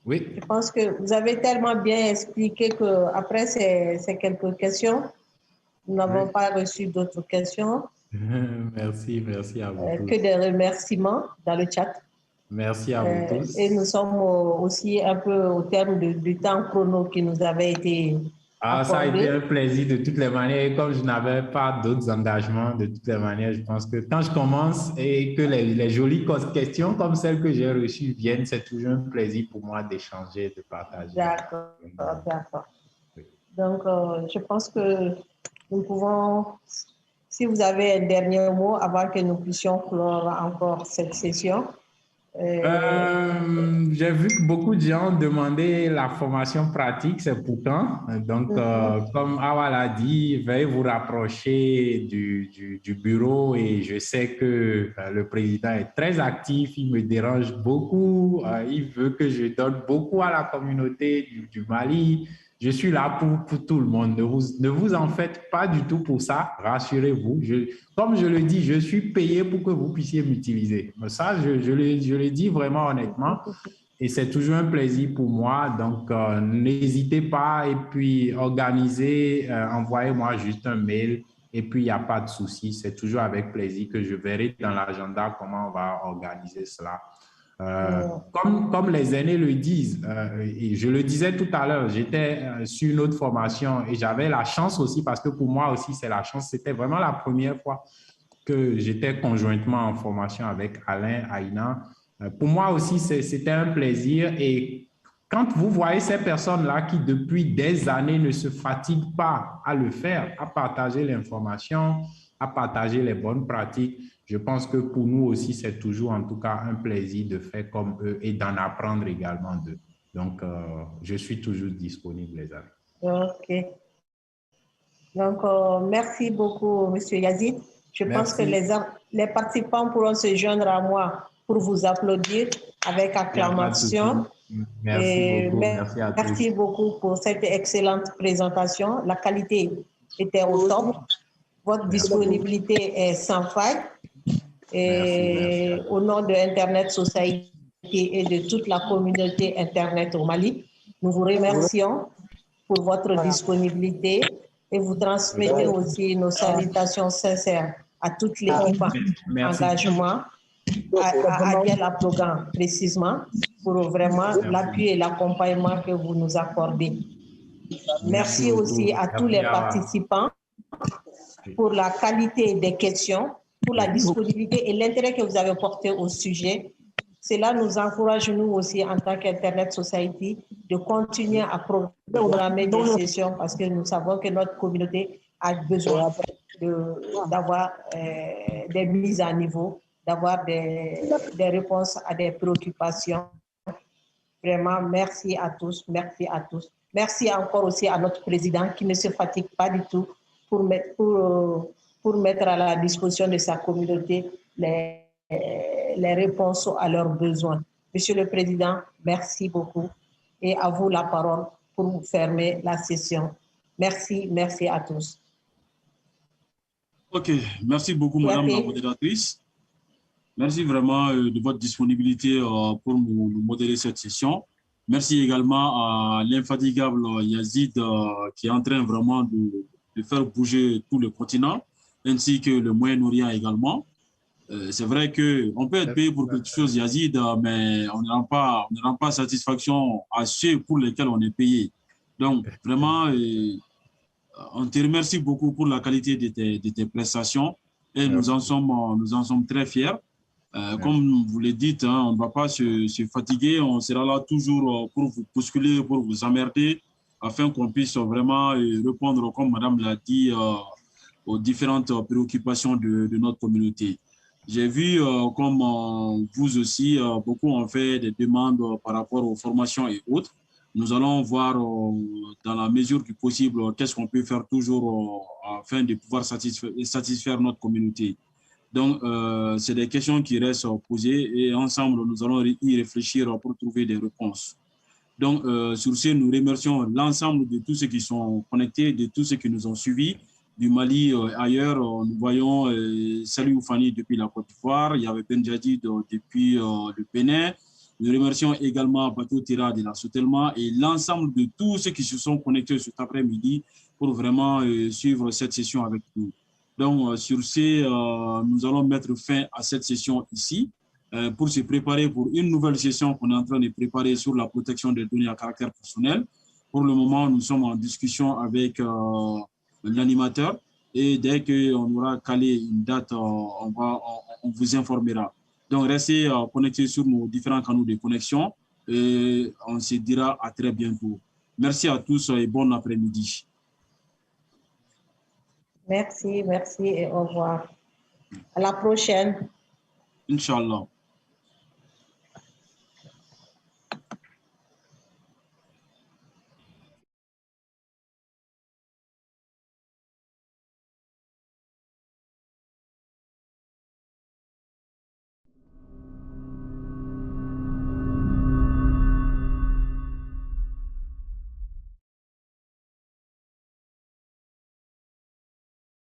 Oui. Je pense que vous avez tellement bien expliqué qu'après ces quelques questions, nous n'avons pas reçu d'autres questions. Merci à vous tous. Que des remerciements dans le chat. Merci à vous tous. Et nous sommes aussi un peu au terme du temps chrono qui nous avait été accordé. Ça a été un plaisir de toutes les manières. Et comme je n'avais pas d'autres engagements, de toutes les manières, je pense que quand je commence et que les jolies questions comme celles que j'ai reçues viennent, c'est toujours un plaisir pour moi d'échanger, de partager. D'accord, d'accord. Donc, je pense que nous pouvons, si vous avez un dernier mot avant que nous puissions clore encore cette session. J'ai vu que beaucoup de gens demandaient la formation pratique, c'est pour quand? Donc, comme Awa l'a dit, veuillez vous rapprocher du bureau et je sais que le président est très actif, il me dérange beaucoup, il veut que je donne beaucoup à la communauté du Mali. Je suis là pour tout le monde. Ne vous en faites pas du tout pour ça. Rassurez-vous. Comme je le dis, je suis payé pour que vous puissiez m'utiliser. Ça, je le dis vraiment honnêtement. Et c'est toujours un plaisir pour moi. Donc, n'hésitez pas. Et puis, organisez, envoyez-moi juste un mail. Et puis, il n'y a pas de souci. C'est toujours avec plaisir que je verrai dans l'agenda comment on va organiser cela. Comme les aînés le disent, et je le disais tout à l'heure, j'étais sur une autre formation et j'avais la chance aussi, parce que pour moi aussi c'est la chance, c'était vraiment la première fois que j'étais conjointement en formation avec Alain, Aïna. Pour moi aussi c'était un plaisir, et quand vous voyez ces personnes-là qui depuis des années ne se fatiguent pas à le faire, à partager l'information, à partager les bonnes pratiques, je pense que pour nous aussi, c'est toujours en tout cas un plaisir de faire comme eux et d'en apprendre également d'eux. Donc, je suis toujours disponible, les amis. OK. Donc, merci beaucoup, M. Yazid. Je pense que les participants pourront se joindre à moi pour vous applaudir avec acclamation. Merci beaucoup. Merci à tous. Merci beaucoup pour cette excellente présentation. La qualité était au top. Votre disponibilité est sans faille. Et merci. Au nom de Internet Society et de toute la communauté Internet au Mali, nous vous remercions pour votre disponibilité et vous transmettez aussi nos salutations sincères à toute l'équipe engagement, à Diala Programme précisément, pour vraiment l'appui et l'accompagnement que vous nous accordez. Merci aussi à tous les participants pour la qualité des questions, pour la disponibilité et l'intérêt que vous avez porté au sujet. Cela nous encourage, nous aussi, en tant qu'Internet Society, de continuer à programmer des sessions parce que nous savons que notre communauté a besoin d'avoir des mises à niveau, d'avoir des réponses à des préoccupations. Vraiment, merci à tous, merci à tous. Merci encore aussi à notre président qui ne se fatigue pas du tout pour mettre à la disposition de sa communauté les réponses à leurs besoins. Monsieur le Président, merci beaucoup. Et à vous la parole pour fermer la session. Merci, merci à tous. OK, merci beaucoup, Madame la modératrice. Merci vraiment de votre disponibilité pour nous modérer cette session. Merci également à l'infatigable Yazid qui est en train vraiment de faire bouger tout le continent, ainsi que le Moyen-Orient également. C'est vrai qu'on peut être payé pour quelque chose, Yazid, mais on ne rend pas satisfaction à ceux pour lesquels on est payé. Donc, vraiment, on te remercie beaucoup pour la qualité de tes prestations et nous en sommes très fiers. Comme vous le dites, hein, on ne va pas se fatiguer, on sera là toujours pour vous bousculer, pour vous emmerder, afin qu'on puisse vraiment répondre, comme Madame l'a dit, aux différentes préoccupations de notre communauté. J'ai vu, comme vous aussi, beaucoup ont fait des demandes par rapport aux formations et autres. Nous allons voir dans la mesure du possible qu'est-ce qu'on peut faire toujours afin de pouvoir satisfaire notre communauté. Donc, c'est des questions qui restent posées et ensemble, nous allons y réfléchir pour trouver des réponses. Donc, sur ce, nous remercions l'ensemble de tous ceux qui sont connectés, de tous ceux qui nous ont suivis, du Mali ailleurs. Nous voyons Salut Oufani depuis la Côte d'Ivoire, il y avait Ben Jadid depuis le Bénin, Nous remercions également Bateau Tira de la Sotelma et l'ensemble de tous ceux qui se sont connectés cet après-midi pour vraiment suivre cette session avec nous. Donc, sur ce, nous allons mettre fin à cette session ici pour se préparer pour une nouvelle session qu'on est en train de préparer sur la protection des données à caractère personnel. Pour le moment, nous sommes en discussion avec l'animateur et dès qu'on aura calé une date, on vous informera. Donc, restez connectés sur nos différents canaux de connexion et on se dira à très bientôt. Merci à tous et bon après-midi. Merci, merci et au revoir. À la prochaine. Inch'Allah.